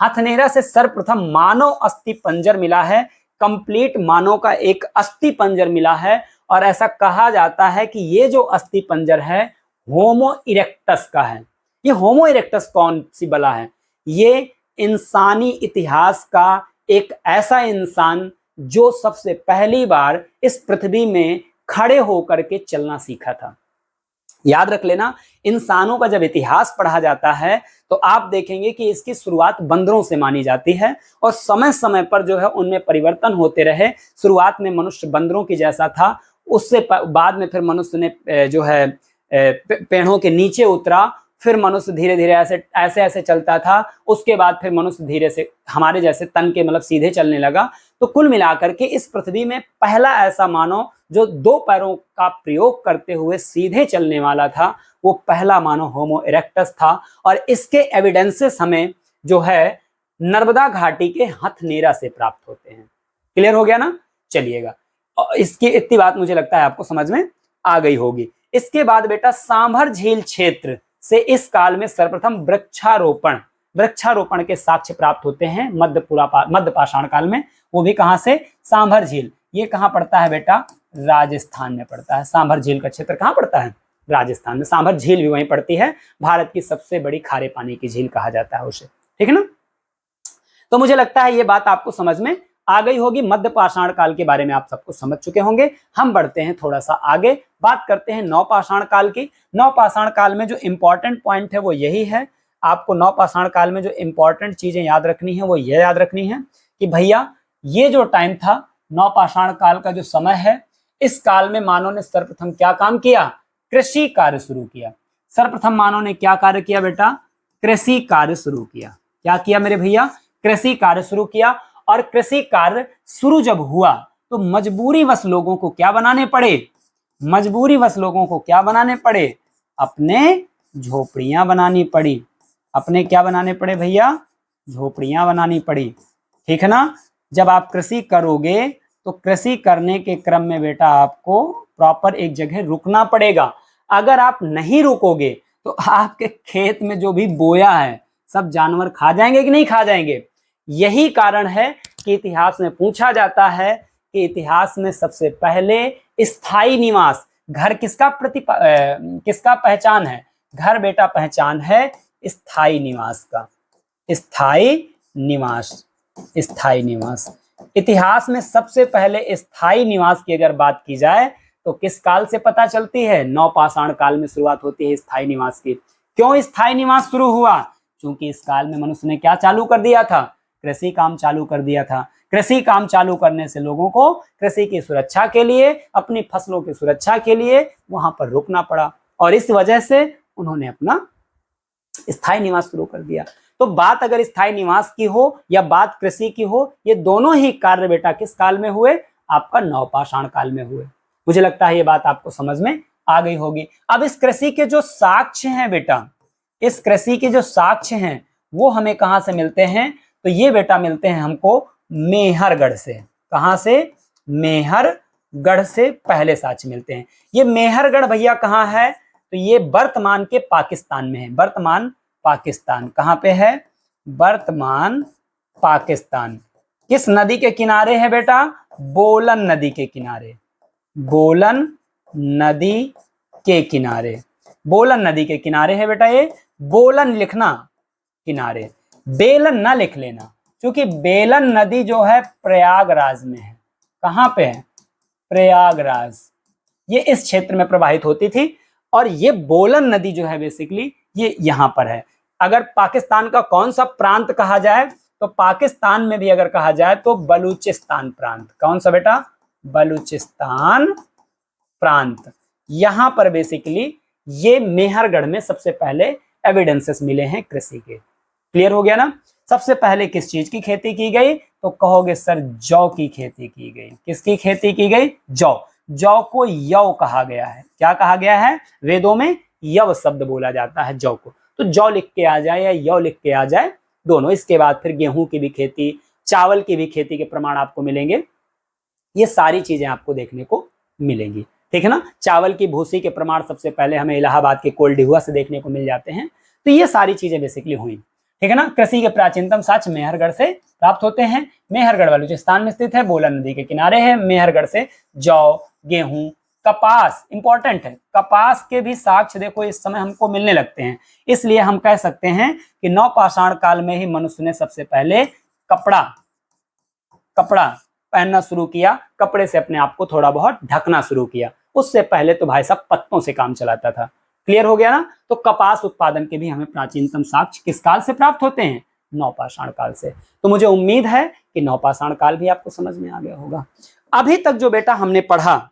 हथनेरा से सर्वप्रथम मानव अस्थि पंजर मिला है, कंप्लीट मानव का एक अस्थि पंजर मिला है। और ऐसा कहा जाता है कि ये जो अस्थि पंजर है होमो इरेक्टस का है। ये होमो इरेक्टस कौन सी बला है? ये इंसानी इतिहास का एक ऐसा इंसान जो सबसे पहली बार इस पृथ्वी में खड़े होकर के चलना सीखा था। याद रख लेना, इंसानों का जब इतिहास पढ़ा जाता है तो आप देखेंगे कि इसकी शुरुआत बंदरों से मानी जाती है और समय समय पर जो है उनमें परिवर्तन होते रहे। शुरुआत में मनुष्य बंदरों की जैसा था, उससे बाद में फिर मनुष्य ने जो है पेड़ों के नीचे उतरा, फिर मनुष्य धीरे धीरे ऐसे ऐसे चलता था। उसके बाद फिर मनुष्य धीरे से हमारे जैसे तन के मतलब सीधे चलने लगा। तो कुल मिलाकर के इस पृथ्वी में पहला ऐसा मानव जो दो पैरों का प्रयोग करते हुए सीधे चलने वाला था, वो पहला मानव होमो इरेक्टस था। और इसके एविडेंसेस हमें जो है नर्मदा घाटी के हथनेरा से प्राप्त होते हैं। क्लियर हो गया ना? चलिएगा, इसकी इतनी बात मुझे लगता है आपको समझ में आ गई होगी। इसके बाद बेटा सांभर झील क्षेत्र से इस काल में सर्वप्रथम वृक्षारोपण के साक्ष्य प्राप्त होते हैं मध्य पाषाण काल में। वो भी कहां से? सांभर झील। ये कहां पड़ता है बेटा? राजस्थान में पड़ता है। सांभर झील का क्षेत्र कहां पड़ता है? राजस्थान में। सांभर झील भी वहीं पड़ती है। भारत की सबसे बड़ी खारे पानी की झील कहा जाता है उसे। ठीक है ना? तो मुझे लगता है ये बात आपको समझ में आ गई होगी। मध्य पाषाण काल के बारे में आप सबको समझ चुके होंगे। हम बढ़ते हैं थोड़ा सा आगे, बात करते हैं नवपाषाण काल की। नवपाषाण काल में जो इंपॉर्टेंट पॉइंट है वो यही है। आपको नवपाषाण काल में जो इंपॉर्टेंट चीजें याद रखनी है वो ये याद रखनी है कि भैया ये जो टाइम था, नवपाषाण काल का जो समय है, इस काल में मानव ने सर्वप्रथम क्या काम किया? कृषि कार्य शुरू किया। सर्वप्रथम मानव ने क्या कार्य किया बेटा? कृषि कार्य शुरू किया। क्या किया मेरे भैया? कृषि कार्य शुरू किया। और कृषि कार्य शुरू जब हुआ तो मजबूरीवश लोगों को क्या बनाने पड़े? मजबूरीवश लोगों को क्या बनाने पड़े? अपने झोपड़ियां बनानी पड़ी। अपने क्या बनाने पड़े भैया? झोपड़ियां बनानी पड़ी। ठीक है ना? जब आप कृषि करोगे तो कृषि करने के क्रम में बेटा आपको प्रॉपर एक जगह रुकना पड़ेगा। अगर आप नहीं रुकोगे तो आपके खेत में जो भी बोया है सब जानवर खा जाएंगे कि नहीं खा जाएंगे? यही कारण है कि इतिहास में पूछा जाता है कि इतिहास में सबसे पहले स्थायी निवास घर किसका पहचान है? घर बेटा पहचान है स्थायी निवास का। स्थायी निवास, स्थायी निवास। इतिहास में सबसे पहले स्थायी निवास की अगर बात की जाए तो किस काल से पता चलती है? नवपाषाण काल में शुरुआत होती है स्थायी निवास की। क्यों स्थायी निवास शुरू हुआ? क्योंकि इस काल में मनुष्य ने क्या चालू कर दिया था? कृषि काम चालू कर दिया था। कृषि काम चालू करने से लोगों को कृषि की सुरक्षा के लिए, अपनी फसलों की सुरक्षा के लिए वहां पर रुकना पड़ा और इस वजह से उन्होंने अपना स्थायी निवास शुरू कर दिया। तो बात अगर स्थायी निवास की हो या बात कृषि की हो, ये दोनों ही कार्य बेटा किस काल में हुए? आपका नवपाषाण काल में हुए। मुझे लगता है ये बात आपको समझ में आ गई होगी। अब इस कृषि के जो साक्ष्य हैं बेटा, इस कृषि के जो साक्ष्य हैं वो हमें कहां से मिलते हैं? तो ये बेटा मिलते हैं हमको मेहरगढ़ से। कहां से? मेहरगढ़ से पहले साक्ष्य मिलते हैं। ये मेहरगढ़ भैया कहां है? तो ये वर्तमान के पाकिस्तान में है। वर्तमान पाकिस्तान कहां पे है? वर्तमान पाकिस्तान। किस नदी के किनारे है बेटा? बोलन नदी के किनारे। बोलन नदी के किनारे। बोलन नदी के किनारे है बेटा ये। बोलन लिखना किनारे, बेलन ना लिख लेना, क्योंकि बेलन नदी जो है प्रयागराज में है। कहां पे है? प्रयागराज। ये इस क्षेत्र में प्रवाहित होती थी और ये बोलन नदी जो है बेसिकली ये यहां पर है। अगर पाकिस्तान का कौन सा प्रांत कहा जाए तो पाकिस्तान में भी अगर कहा जाए तो बलूचिस्तान प्रांत। कौन सा बेटा? बलूचिस्तान प्रांत। यहां पर बेसिकली ये मेहरगढ़ में सबसे पहले एविडेंसेस मिले हैं कृषि के। क्लियर हो गया ना? सबसे पहले किस चीज की खेती की गई? तो कहोगे सर जौ की खेती की गई। किसकी खेती की गई? जौ। जौ को यव कहा गया है। क्या कहा गया है? वेदों में यव शब्द बोला जाता है जौ को। तो जौ लिख के आ जाए या यव लिख के आ जाए, दोनों। इसके बाद फिर गेहूं की भी खेती, चावल की भी खेती के प्रमाण आपको मिलेंगे। ये सारी चीजें आपको देखने को मिलेंगी, ठीक है ना। चावल की भूसी के प्रमाण सबसे पहले हमें इलाहाबाद के कोल्डिहुआ से देखने को मिल जाते हैं। तो ये सारी चीजें बेसिकली हुई, ठीक है ना। कृषि के प्राचीनतम साक्ष्य मेहरगढ़ से प्राप्त होते हैं। मेहरगढ़ बलूचिस्तान में स्थित है, बोलन नदी के किनारे है। मेहरगढ़ से जौ, गेहूं, कपास, इंपॉर्टेंट है, कपास के भी साक्ष्य देखो इस समय हमको मिलने लगते हैं। इसलिए हम कह सकते हैं कि नवपाषाण काल में ही मनुष्य ने सबसे पहले कपड़ा पहनना शुरू किया, कपड़े से अपने आप को थोड़ा बहुत ढकना शुरू किया। उससे पहले तो भाई साहब पत्तों से काम चलाता था। क्लियर हो गया ना। तो कपास उत्पादन के भी हमें प्राचीनतम साक्ष्य किस काल से प्राप्त होते हैं? नवपाषाण काल से। तो मुझे उम्मीद है कि नवपाषाण काल भी आपको समझ में आ गया होगा। अभी तक जो बेटा हमने पढ़ा,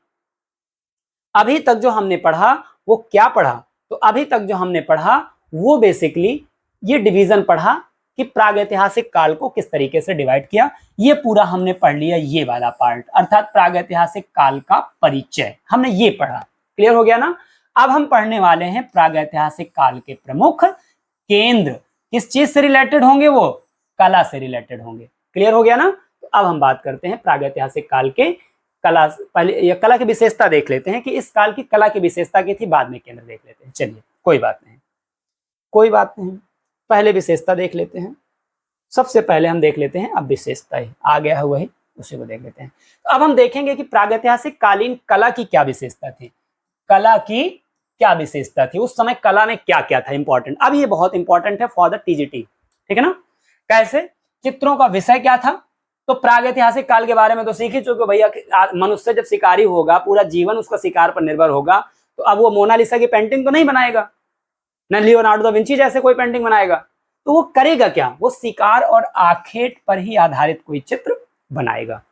अभी तक जो हमने पढ़ा वो क्या पढ़ा? तो अभी तक जो हमने पढ़ा वो बेसिकली ये डिवीजन पढ़ा कि प्रागैतिहासिक काल को किस तरीके से डिवाइड किया। ये पूरा हमने पढ़ लिया, ये वाला पार्ट, अर्थात प्रागैतिहासिक काल का परिचय हमने ये पढ़ा। क्लियर हो गया ना। अब हम पढ़ने वाले हैं प्रागैतिहासिक काल के प्रमुख केंद्र। किस चीज से रिलेटेड होंगे? वो कला से रिलेटेड होंगे। क्लियर हो गया ना। तो अब हम बात करते हैं प्रागैतिहासिक काल के कला। पहले ये कला की विशेषता देख लेते हैं कि इस काल की कला की विशेषता की थी, बाद में केंद्र देख लेते हैं। चलिए कोई बात नहीं, कोई बात नहीं, पहले विशेषता देख लेते हैं। सबसे पहले हम देख लेते हैं, अब विशेषता ही आ गया है वही, उसी को देख लेते हैं। तो अब हम देखेंगे कि प्रागैतिहासिक कालीन कला की क्या विशेषता थी। कला की क्या विशेषता थी, उस समय कला में क्या क्या था इंपॉर्टेंट। अब ये बहुत इंपॉर्टेंट है फॉर द टीजीटी, ठीक है ना। कैसे? चित्रों का विषय क्या था? तो प्रागैतिहासिक काल के बारे में तो सीख ही चुके भैया। मनुष्य जब शिकारी होगा, पूरा जीवन उसका शिकार पर निर्भर होगा, तो अब वो मोनालिसा की पेंटिंग तो नहीं बनाएगा, न लियोनार्डो दा विंची जैसे कोई पेंटिंग बनाएगा। तो वो करेगा क्या? वो शिकार और आखेट पर ही आधारित कोई चित्र बनाएगा।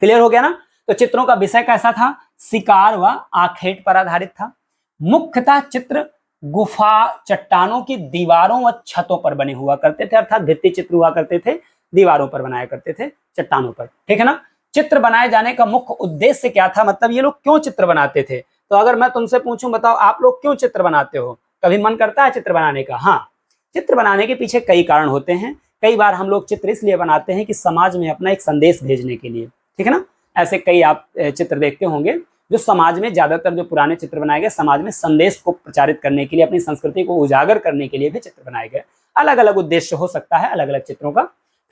क्लियर हो गया ना। तो चित्रों का विषय कैसा था? शिकार व आखेट पर आधारित था। मुख्यतः चित्र गुफा, चट्टानों की दीवारों व छतों पर बने हुआ करते थे, अर्थात भित्ति चित्र हुआ करते थे, दीवारों पर बनाया करते थे, चट्टानों पर, ठीक है ना। चित्र बनाए जाने का मुख्य उद्देश्य क्या था, मतलब ये लोग क्यों चित्र बनाते थे? तो अगर मैं तुमसे पूछूं, बताओ आप लोग क्यों चित्र बनाते हो? कभी मन करता है चित्र बनाने का? हाँ, चित्र बनाने के पीछे कई कारण होते हैं। कई बार हम लोग चित्र इसलिए बनाते हैं कि समाज में अपना एक संदेश भेजने के लिए, ठीक है ना। ऐसे कई आप चित्र देखते होंगे जो समाज में, ज्यादातर जो पुराने चित्र बनाए गए समाज में संदेश को प्रचारित करने के लिए, अपनी संस्कृति को उजागर करने के लिए भी चित्र बनाए गए। अलग अलग उद्देश्य हो सकता है अलग अलग चित्रों का।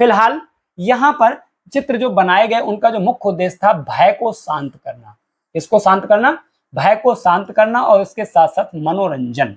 फिलहाल यहाँ पर चित्र जो बनाए गए उनका जो मुख्य उद्देश्य था, भय को शांत करना। इसको शांत करना, भय को शांत करना, और इसके साथ साथ मनोरंजन,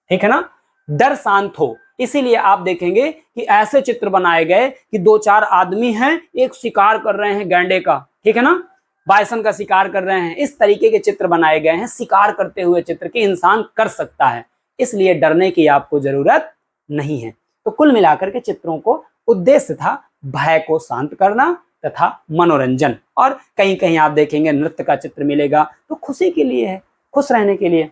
ठीक है ना। डर शांत हो, इसीलिए आप देखेंगे कि ऐसे चित्र बनाए गए कि दो चार आदमी हैं, एक शिकार कर रहे हैं गैंडे का, ठीक है ना, बाइसन का शिकार कर रहे हैं। इस तरीके के चित्र बनाए गए हैं, शिकार करते हुए चित्र कि इंसान कर सकता है, इसलिए डरने की आपको जरूरत नहीं है। तो कुल मिलाकर के चित्रों को उद्देश्य था भय को शांत करना तथा मनोरंजन। और कहीं कहीं आप देखेंगे नृत्य का चित्र मिलेगा, तो खुशी के लिए है, खुश रहने के लिए।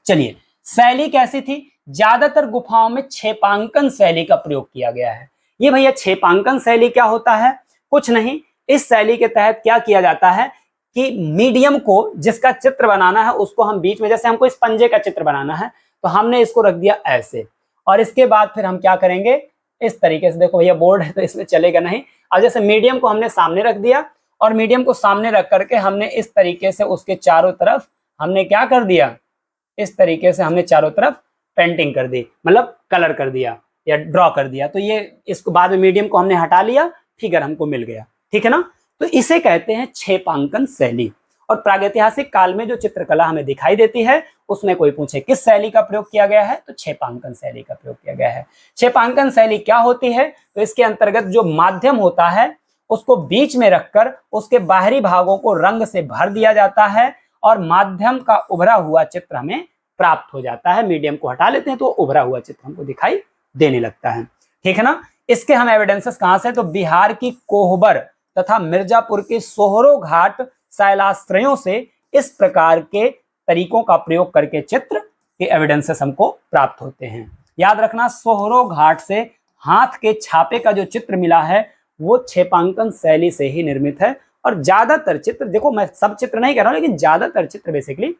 चलिए, शैली कैसी थी? ज्यादातर गुफाओं में क्षेपांकन शैली का प्रयोग किया गया है। ये भैया क्षेपांकन शैली क्या होता है? कुछ नहीं, इस शैली के तहत क्या किया जाता है कि मीडियम को, जिसका चित्र बनाना है उसको हम बीच में, जैसे हमको इस पंजे का चित्र बनाना है तो हमने इसको रख दिया ऐसे, और इसके बाद फिर हम क्या करेंगे, इस तरीके से। देखो भैया बोर्ड है तो इसमें चलेगा नहीं। अब जैसे मीडियम को हमने सामने रख दिया, और मीडियम को सामने रख करके हमने इस तरीके से उसके चारों तरफ हमने क्या कर दिया, इस तरीके से हमने चारों तरफ पेंटिंग कर दी, मतलब कलर कर दिया या ड्रॉ कर दिया। तो ये इसको बाद में मीडियम को हमने हटा लिया, फिगर हमको मिल गया, ठीक है ना। तो इसे कहते हैं क्षेपांकन शैली। और प्रागैतिहासिक काल में जो चित्रकला हमें दिखाई देती है उसमें कोई पूछे किस शैली का प्रयोग किया गया है, तो क्षेपांकन शैली का प्रयोग किया गया है। क्षेपांकन शैली क्या होती है? तो इसके अंतर्गत जो माध्यम होता है उसको बीच में रखकर उसके बाहरी भागों को रंग से भर दिया जाता है, और माध्यम का उभरा हुआ चित्र हमें प्राप्त हो जाता है। मीडियम को हटा लेते हैं तो उभरा हुआ चित्र हमको दिखाई देने लगता है, ठीक है ना। इसके हम एविडेंसेस कहां से? तो बिहार की कोहबर तथा मिर्जापुर के सोहरो घाट शैलाश्रयों से इस प्रकार के तरीकों का प्रयोग करके चित्र के एविडेंसेस हमको प्राप्त होते हैं। याद रखना, सोहरो घाट से हाथ के छापे का जो चित्र मिला है वो क्षेपांकन शैली से ही निर्मित है। और ज्यादातर चित्र, देखो मैं सब चित्र नहीं कह रहा हूं, लेकिन ज्यादातर चित्र बेसिकली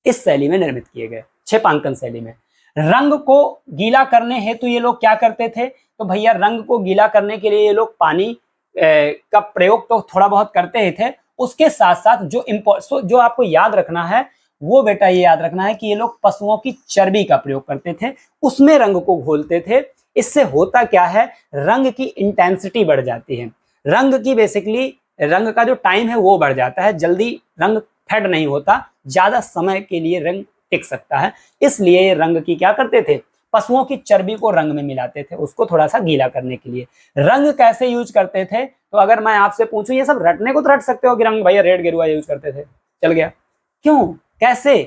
इस शैली में निर्मित किए गए, क्षेपांकन शैली में। रंग को गीला करने हेतु ये लोग क्या करते थे? तो भैया रंग को गीला करने के लिए ये लोग पानी का प्रयोग तो थोड़ा बहुत करते ही थे, उसके साथ साथ जो आपको याद रखना है वो बेटा ये याद रखना है कि ये लोग पशुओं की चर्बी का प्रयोग करते थे, उसमें रंग को घोलते थे। इससे होता क्या है, रंग की इंटेंसिटी बढ़ जाती है, रंग की बेसिकली रंग का जो टाइम है वो बढ़ जाता है, जल्दी रंग फेड नहीं होता, ज्यादा समय के लिए रंग टिक सकता है। इसलिए रंग की क्या करते थे, पशुओं की चर्बी को रंग में मिलाते थे, उसको थोड़ा सा गीला करने के लिए। रंग कैसे यूज करते थे, तो अगर मैं आपसे पूछूं, ये सब रटने को तो रट सकते हो कि रंग भैया रेड गेरुआ यूज करते थे, चल गया। क्यों, कैसे,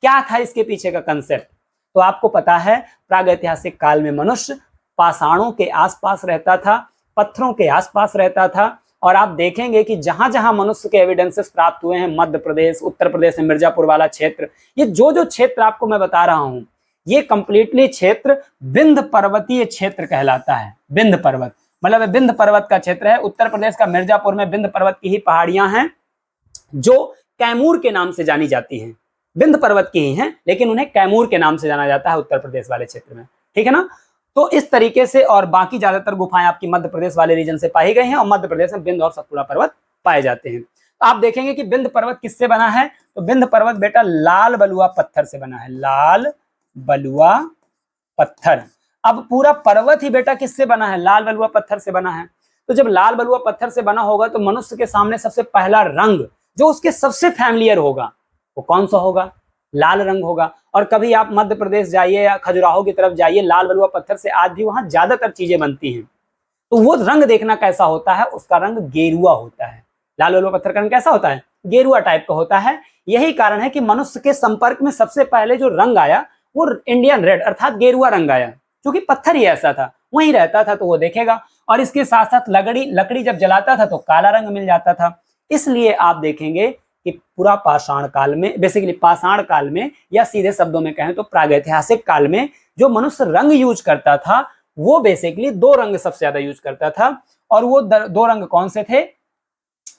क्या था इसके पीछे का कंसेप्ट, तो आपको पता है प्रागैतिहासिक काल में मनुष्य पाषाणों के आसपास रहता था, पत्थरों के आसपास रहता था। और आप देखेंगे कि जहां जहां मनुष्य के एविडेंसेस प्राप्त हुए हैं, मध्य प्रदेश, उत्तर प्रदेश में मिर्जापुर वाला क्षेत्र, ये जो क्षेत्र आपको मैं बता रहा हूं, ये कंप्लीटली क्षेत्र विंध्य पर्वतीय क्षेत्र कहलाता है। विंध्य पर्वत मतलब विंध्य पर्वत का क्षेत्र है। उत्तर प्रदेश का मिर्जापुर में विंध्य पर्वत की ही पहाड़ियां हैं जो कैमूर के नाम से जानी जाती हैं। विंध्य पर्वत की ही हैं, लेकिन उन्हें कैमूर के नाम से जाना जाता है उत्तर प्रदेश वाले क्षेत्र में, ठीक है ना। तो इस तरीके से, और बाकी ज्यादातर गुफाएं आपकी मध्य प्रदेश वाले रीजन से पाई गई हैं, और मध्य प्रदेश में विंध्य और सतपुड़ा पर्वत पाए जाते हैं। तो आप देखेंगे कि विंध्य पर्वत किससे बना है, तो विंध्य पर्वत बेटा लाल बलुआ पत्थर से बना है, लाल बलुआ पत्थर। अब पूरा पर्वत ही बेटा किससे बना है, लाल बलुआ पत्थर से बना है। तो जब लाल बलुआ पत्थर से बना होगा तो मनुष्य के सामने सबसे पहला रंग जो उसके सबसे फैमिलियर होगा वो कौन सा होगा, लाल रंग होगा। और कभी आप मध्य प्रदेश जाइए या खजुराहो की तरफ जाइए, लाल बलुआ पत्थर से आज भी वहां ज्यादातर चीजें बनती हैं। तो वो रंग देखना कैसा होता है, उसका रंग गेरुआ होता है। लाल बलुआ पत्थर का रंग कैसा होता है, गेरुआ टाइप का होता है। यही कारण है कि मनुष्य के संपर्क में सबसे पहले जो रंग आया वो इंडियन रेड अर्थात गेरुआ रंग आया, क्योंकि पत्थर ही ऐसा था, वहीं रहता था तो वो देखेगा। और इसके साथ साथ लकड़ी जब जलाता था तो काला रंग मिल जाता था। इसलिए आप देखेंगे कि पूरा पाषाण काल में, बेसिकली पाषाण काल में, या सीधे शब्दों में कहें तो प्रागैतिहासिक काल में, जो मनुष्य रंग यूज करता था वो बेसिकली दो रंग सबसे ज्यादा यूज करता था। और वो दो रंग कौन से थे,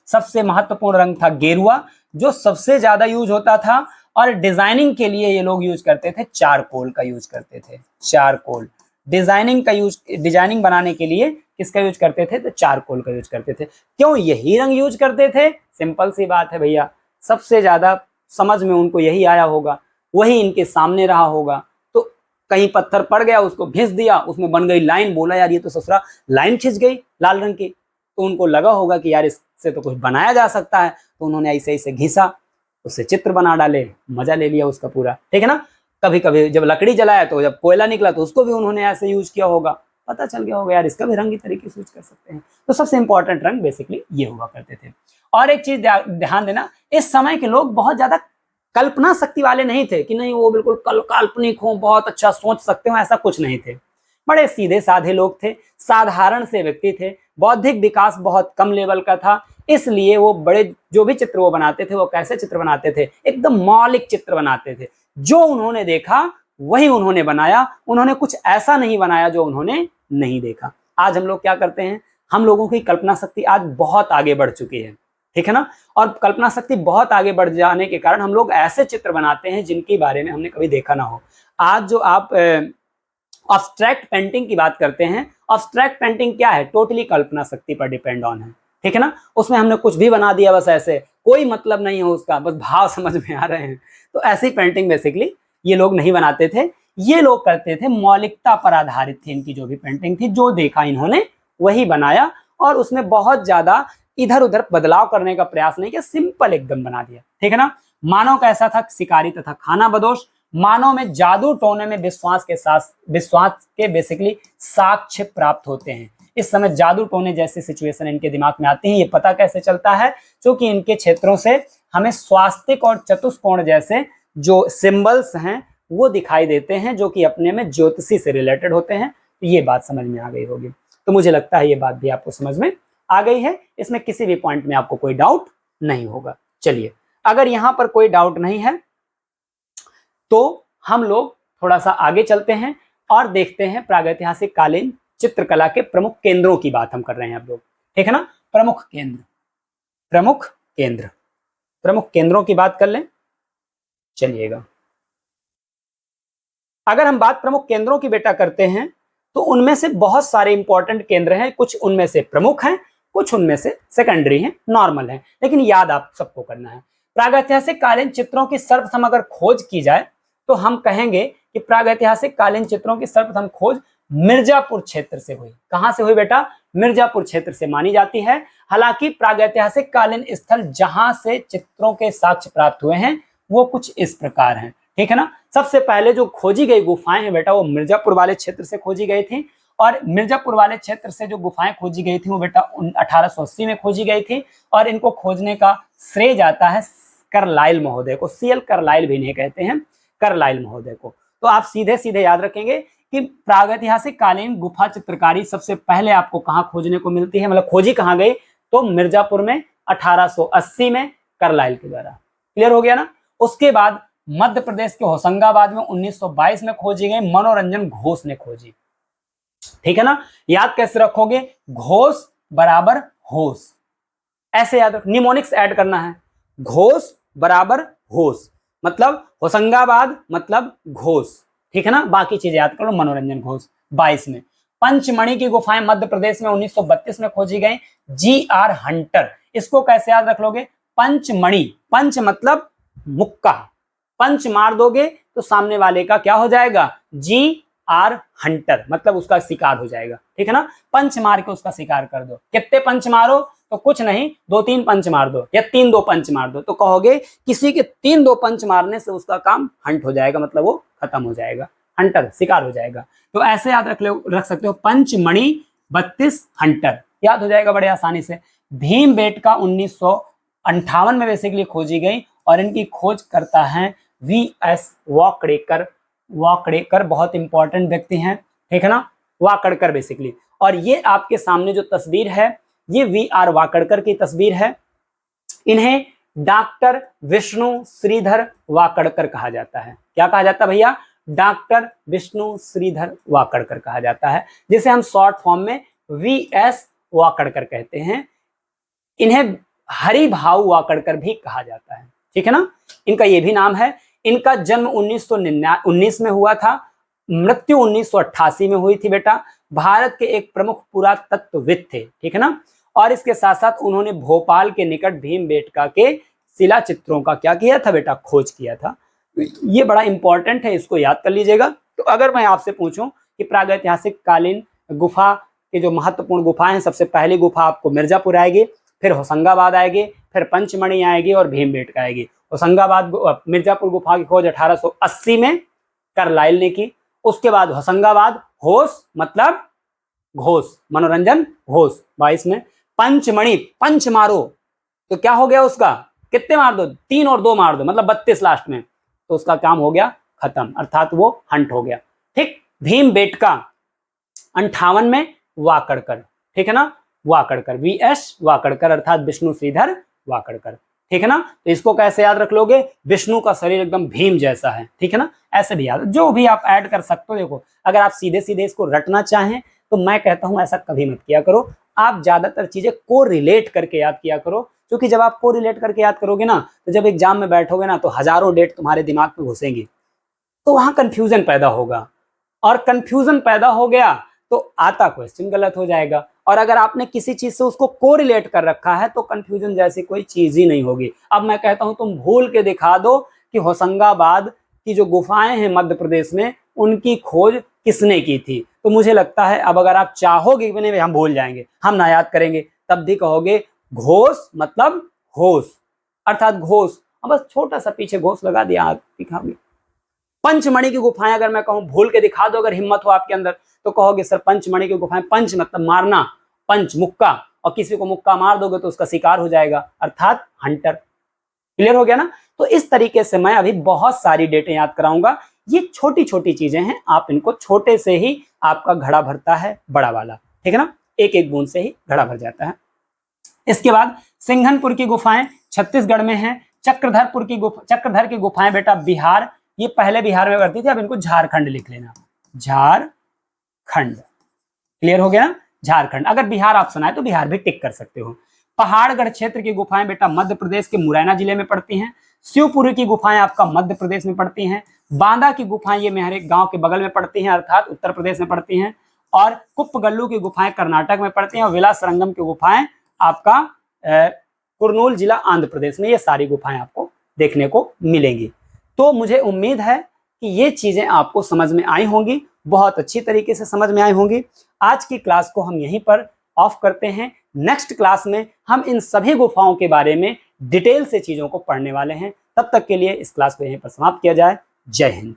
सबसे महत्वपूर्ण रंग था गेरुआ जो सबसे ज्यादा यूज होता था। और डिजाइनिंग के लिए ये लोग यूज करते थे चारकोल का यूज करते थे, चारकोल डिजाइनिंग बनाने के लिए किसका यूज करते थे, तो चारकोल का यूज करते थे। क्यों यही रंग यूज करते थे, सिंपल सी बात है भैया, सबसे ज्यादा समझ में उनको यही आया होगा, वही इनके सामने रहा होगा। तो कहीं पत्थर पड़ गया, उसको घिस दिया, उसमें बन गई लाइन, बोला यार ये तो ससुरा लाइन खिंच गई लाल रंग की, तो उनको लगा होगा कि यार इससे तो कुछ बनाया जा सकता है, तो उन्होंने ऐसे ऐसे घिसा, उससे चित्र बना डाले, मजा ले लिया उसका पूरा, ठीक है ना। कभी कभी जब लकड़ी जलाया तो जब कोयला निकला तो उसको भी उन्होंने ऐसे यूज किया होगा, पता चल गया होगा यार इसका भी रंग इस तरीके से यूज कर सकते हैं। तो सबसे इंपॉर्टेंट रंग बेसिकली ये हुआ करते थे। और एक चीज ध्यान देना, इस समय के लोग बहुत ज्यादा कल्पना शक्ति वाले नहीं थे कि नहीं वो बिल्कुल काल्पनिक हो, बहुत अच्छा सोच सकते हो, ऐसा कुछ नहीं थे। बड़े सीधे साधे लोग थे, साधारण से व्यक्ति थे, बौद्धिक विकास बहुत कम लेवल का था। इसलिए वो बड़े जो भी चित्र वो बनाते थे वो कैसे चित्र बनाते थे, एकदम मौलिक चित्र बनाते थे। जो उन्होंने देखा वही उन्होंने बनाया, उन्होंने कुछ ऐसा नहीं बनाया जो उन्होंने नहीं देखा। आज हम लोग क्या करते हैं, हम लोगों की कल्पना शक्ति आज बहुत आगे बढ़ चुकी है, ठीक है ना। और कल्पना शक्ति बहुत आगे बढ़ जाने के कारण हम लोग ऐसे चित्र बनाते हैं जिनके बारे में हमने कभी देखा ना हो। आज जो आप अब्स्ट्रैक्ट पेंटिंग की बात करते हैं, अब्स्ट्रैक्ट पेंटिंग क्या है, टोटली कल्पना शक्ति पर डिपेंड ऑन है, ठीक है ना। उसमें हमने कुछ भी बना दिया, बस ऐसे, कोई मतलब नहीं है उसका, बस भाव समझ में आ रहे हैं। तो ऐसी पेंटिंग बेसिकली ये लोग नहीं बनाते थे, ये लोग करते थे मौलिकता पर आधारित थी इनकी जो भी पेंटिंग थी, जो देखा इन्होंने वही बनाया, और उसमें बहुत ज्यादा इधर उधर बदलाव करने का प्रयास नहीं किया, सिंपल एकदम बना दिया, ठीक है ना। मानव कैसा था, शिकारी तथा खाना बदोश। मानव में जादू टोने में विश्वास के बेसिकली साक्ष्य प्राप्त होते हैं। इस समय जादू टोने जैसी सिचुएशन इनके दिमाग में आती है। ये पता कैसे चलता है, क्योंकि इनके क्षेत्रों से हमें स्वास्तिक और चतुष्कोण जैसे जो सिंबल्स हैं वो दिखाई देते हैं, जो कि अपने में ज्योतिषी से रिलेटेड होते हैं। तो ये बात समझ में आ गई होगी। तो मुझे लगता है ये बात भी आपको समझ में आ गई है, इसमें किसी भी पॉइंट में आपको कोई डाउट नहीं होगा। चलिए, अगर यहां पर कोई डाउट नहीं है तो हम लोग थोड़ा सा आगे चलते हैं और देखते हैं प्रागैतिहासिक कालीन चित्रकला के प्रमुख केंद्रों की बात हम कर रहे हैं आप लोग, ठीक है ना। प्रमुख केंद्रों की बात कर लें, चलिएगा। अगर हम बात प्रमुख केंद्रों की बेटा करते हैं तो उनमें से बहुत सारे इंपॉर्टेंट केंद्र हैं, कुछ उनमें से प्रमुख हैं, कुछ उनमें से सेकेंडरी हैं, नॉर्मल हैं, लेकिन याद आप सबको करना है। प्रागैतिहासिक कालीन चित्रों की सर्वप्रथम अगर खोज की जाए तो हम कहेंगे कि प्रागैतिहासिक कालीन चित्रों की सर्वप्रथम खोज मिर्जापुर क्षेत्र से हुई। कहां से हुई बेटा? मिर्जापुर क्षेत्र से मानी जाती है। हालांकि प्रागैतिहासिक कालीन स्थल जहां से चित्रों के साक्ष्य प्राप्त हुए हैं वो कुछ इस प्रकार हैं, ठीक है ना। सबसे पहले जो खोजी गई गुफाएं हैं बेटा वो मिर्जापुर वाले क्षेत्र से खोजी गई थी, और मिर्जापुर वाले क्षेत्र से जो गुफाएं खोजी गई थी वो बेटा 1880 में खोजी गई थी, और इनको खोजने का श्रेय जाता है करलाइल महोदय को। सीएल करलाइल भी नहीं कहते हैं, करलाइल महोदय को। तो आप सीधे सीधे याद रखेंगे कि प्रागैतिहासिक कालीन गुफा चित्रकारी सबसे पहले आपको कहां खोजने को मिलती है, मतलब खोजी कहां गई, तो मिर्जापुर में 1880 में करलाइल के द्वारा। क्लियर हो गया ना। उसके बाद मध्य प्रदेश के होशंगाबाद में 1922 में खोजी गई, मनोरंजन घोष ने खोजी, ठीक है ना। याद कैसे रखोगे? घोष बराबर होश, ऐसे याद रखो, निमोनिक्स ऐड करना है। घोष बराबर होश मतलब होशंगाबाद मतलब घोष, ठीक है ना। बाकी चीजें याद करो, मनोरंजन घोष 22 में। पंचमणि की गुफाएं मध्य प्रदेश में 1932 में खोजी गई, GR हंटर। इसको कैसे याद रख लोगे? पंचमणि, पंच मतलब मुक्का, पंच मार दोगे तो सामने वाले का क्या हो जाएगा? GR हंटर, मतलब उसका शिकार हो जाएगा, ठीक है ना। पंच मार के उसका शिकार कर दो। कितने पंच मारो? तो कुछ नहीं, 2-3 पंच मार दो या 3-2 पंच मार दो, तो कहोगे किसी के 3-2 पंच मारने से उसका काम हंट हो जाएगा, मतलब वो खत्म हो जाएगा, हंटर शिकार हो जाएगा। तो ऐसे याद रख सकते हो, पंचमणि 32 हंटर, याद हो जाएगा बड़े आसानी से। भीमबेटका 1958 में बेसिकली खोजी गई, और इनकी खोज करता है VS वाकड़ेकर। वाकड़ेकर बहुत इंपॉर्टेंट व्यक्ति हैं, ठीक है ना, वाकड़कर बेसिकली। और ये आपके सामने जो तस्वीर है ये VR वाकड़कर की तस्वीर है। इन्हें डॉक्टर विष्णु श्रीधर वाकड़कर कहा जाता है। क्या कहा जाता है भैया? डॉक्टर विष्णु श्रीधर वाकड़कर कहा जाता है, जिसे हम शॉर्ट फॉर्म में VS वाकड़कर कहते हैं। इन्हें हरिभाऊ वाकड़कर भी कहा जाता है, ठीक है ना। इनका ये भी नाम है। इनका जन्म 1919 में हुआ था, मृत्यु 1988 में हुई थी बेटा। भारत के एक प्रमुख पुरातत्वविद थे, ठीक है ना। और इसके साथ साथ उन्होंने भोपाल के निकट भीमबेटका के शिला चित्रों का क्या किया था बेटा? खोज किया था। ये बड़ा इंपॉर्टेंट है, इसको याद कर लीजिएगा। तो अगर मैं आपसे पूछूं कि प्रागैतिहासिक कालीन गुफा के जो महत्वपूर्ण गुफाएं हैं, सबसे पहली गुफा आपको मिर्जापुर आएगी, फिर होशंगाबाद आएगी, फिर पंचमणि आएगी और भीमबेटका आएगी। होशंगाबाद मिर्जापुर गुफा की खोज 1880 में करलाइल ने की। उसके बाद होशंगाबाद, होश मतलब घोष, मनोरंजन घोष 22 में। पंचमणि, पंच मारो तो क्या हो गया उसका? कितने मार दो? 3 और 2 मार दो, मतलब 32 लास्ट में, तो उसका काम हो गया खत्म, अर्थात वो हंट हो गया, ठीक। भीमबेटका 58 में वाकड़कर, ठीक है ना, वाकड़कर, VS वाकड़कर अर्थात विष्णु श्रीधर वाकड़कर, ठीक है ना। तो इसको कैसे याद रख लोगे? विष्णु का शरीर एकदम भीम जैसा है, ठीक है ना, ऐसे भी याद, जो भी आप ऐड कर सकते हो। देखो अगर आप सीधे सीधे इसको रटना चाहें तो मैं कहता हूं ऐसा कभी मत किया करो। आप ज्यादातर चीजें को रिलेट करके याद किया करो, क्योंकि जब आप को रिलेट करके याद करोगे ना, तो जब एग्जाम में बैठोगे ना तो हजारों डेट तुम्हारे दिमाग में घुसेंगी, तो वहां कंफ्यूजन पैदा होगा, और कंफ्यूजन पैदा हो गया तो आता क्वेश्चन गलत हो जाएगा। और अगर आपने किसी चीज से उसको कोरिलेट कर रखा है तो कंफ्यूजन जैसी कोई चीज ही नहीं होगी। अब मैं कहता हूं तुम भूल के दिखा दो कि होशंगाबाद की जो गुफाएं हैं मध्य प्रदेश में, उनकी खोज किसने की थी, तो मुझे लगता है अब अगर आप चाहोगे कि नहीं हम भूल जाएंगे, हम ना याद करेंगे, तब भी कहोगे घोष मतलब होश, अर्थात घोष। बस छोटा सा पीछे घोष लगा दिया, आप दिखाओगे। पंचमणि की गुफाएं अगर मैं कहूं भूल के दिखा दो, अगर हिम्मत हो आपके अंदर, तो कहोगे सर पंचमणि की गुफाएं, पंच मतलब मारना, पंच मुक्का, और किसी को मुक्का मार दोगे तो उसका शिकार हो जाएगा, अर्थात हंटर। क्लियर हो गया ना। तो इस तरीके से मैं अभी बहुत सारी डेटें याद कराऊंगा। ये छोटी छोटी चीजें हैं, आप इनको छोटे से ही आपका घड़ा भरता है बड़ा वाला, ठीक है ना, एक एक बूंद से ही घड़ा भर जाता है। इसके बाद सिंघनपुर की गुफाएं छत्तीसगढ़ में हैं। चक्रधर की गुफाएं बेटा बिहार, ये पहले बिहार में करती थी, अब इनको झारखंड लिख लेना, झारखंड। क्लियर हो गया ना, झारखंड। अगर बिहार ऑप्शन आए तो बिहार भी टिक कर सकते हो। पहाड़गढ़ क्षेत्र की गुफाएं बेटा मध्य प्रदेश के मुरैना जिले में पड़ती हैं। शिवपुरी की गुफाएं आपका मध्य प्रदेश में पड़ती हैं। बांदा की गुफाएं ये मेहरे गांव के बगल में पड़ती हैं, अर्थात उत्तर प्रदेश में पड़ती हैं। और कुप्पगल्लू की गुफाएं कर्नाटक में पड़ती हैं, और विलासरंगम की गुफाएं आपका कुरनूल जिला आंध्र प्रदेश में ये सारी गुफाएं आपको देखने को मिलेंगी। तो मुझे उम्मीद है कि ये चीजें आपको समझ में आई होंगी, बहुत अच्छी तरीके से समझ में आई होंगी। आज की क्लास को हम यहीं पर ऑफ करते हैं। नेक्स्ट क्लास में हम इन सभी गुफाओं के बारे में डिटेल से चीजों को पढ़ने वाले हैं। तब तक के लिए इस क्लास को यहीं पर समाप्त किया जाए। जय हिंद।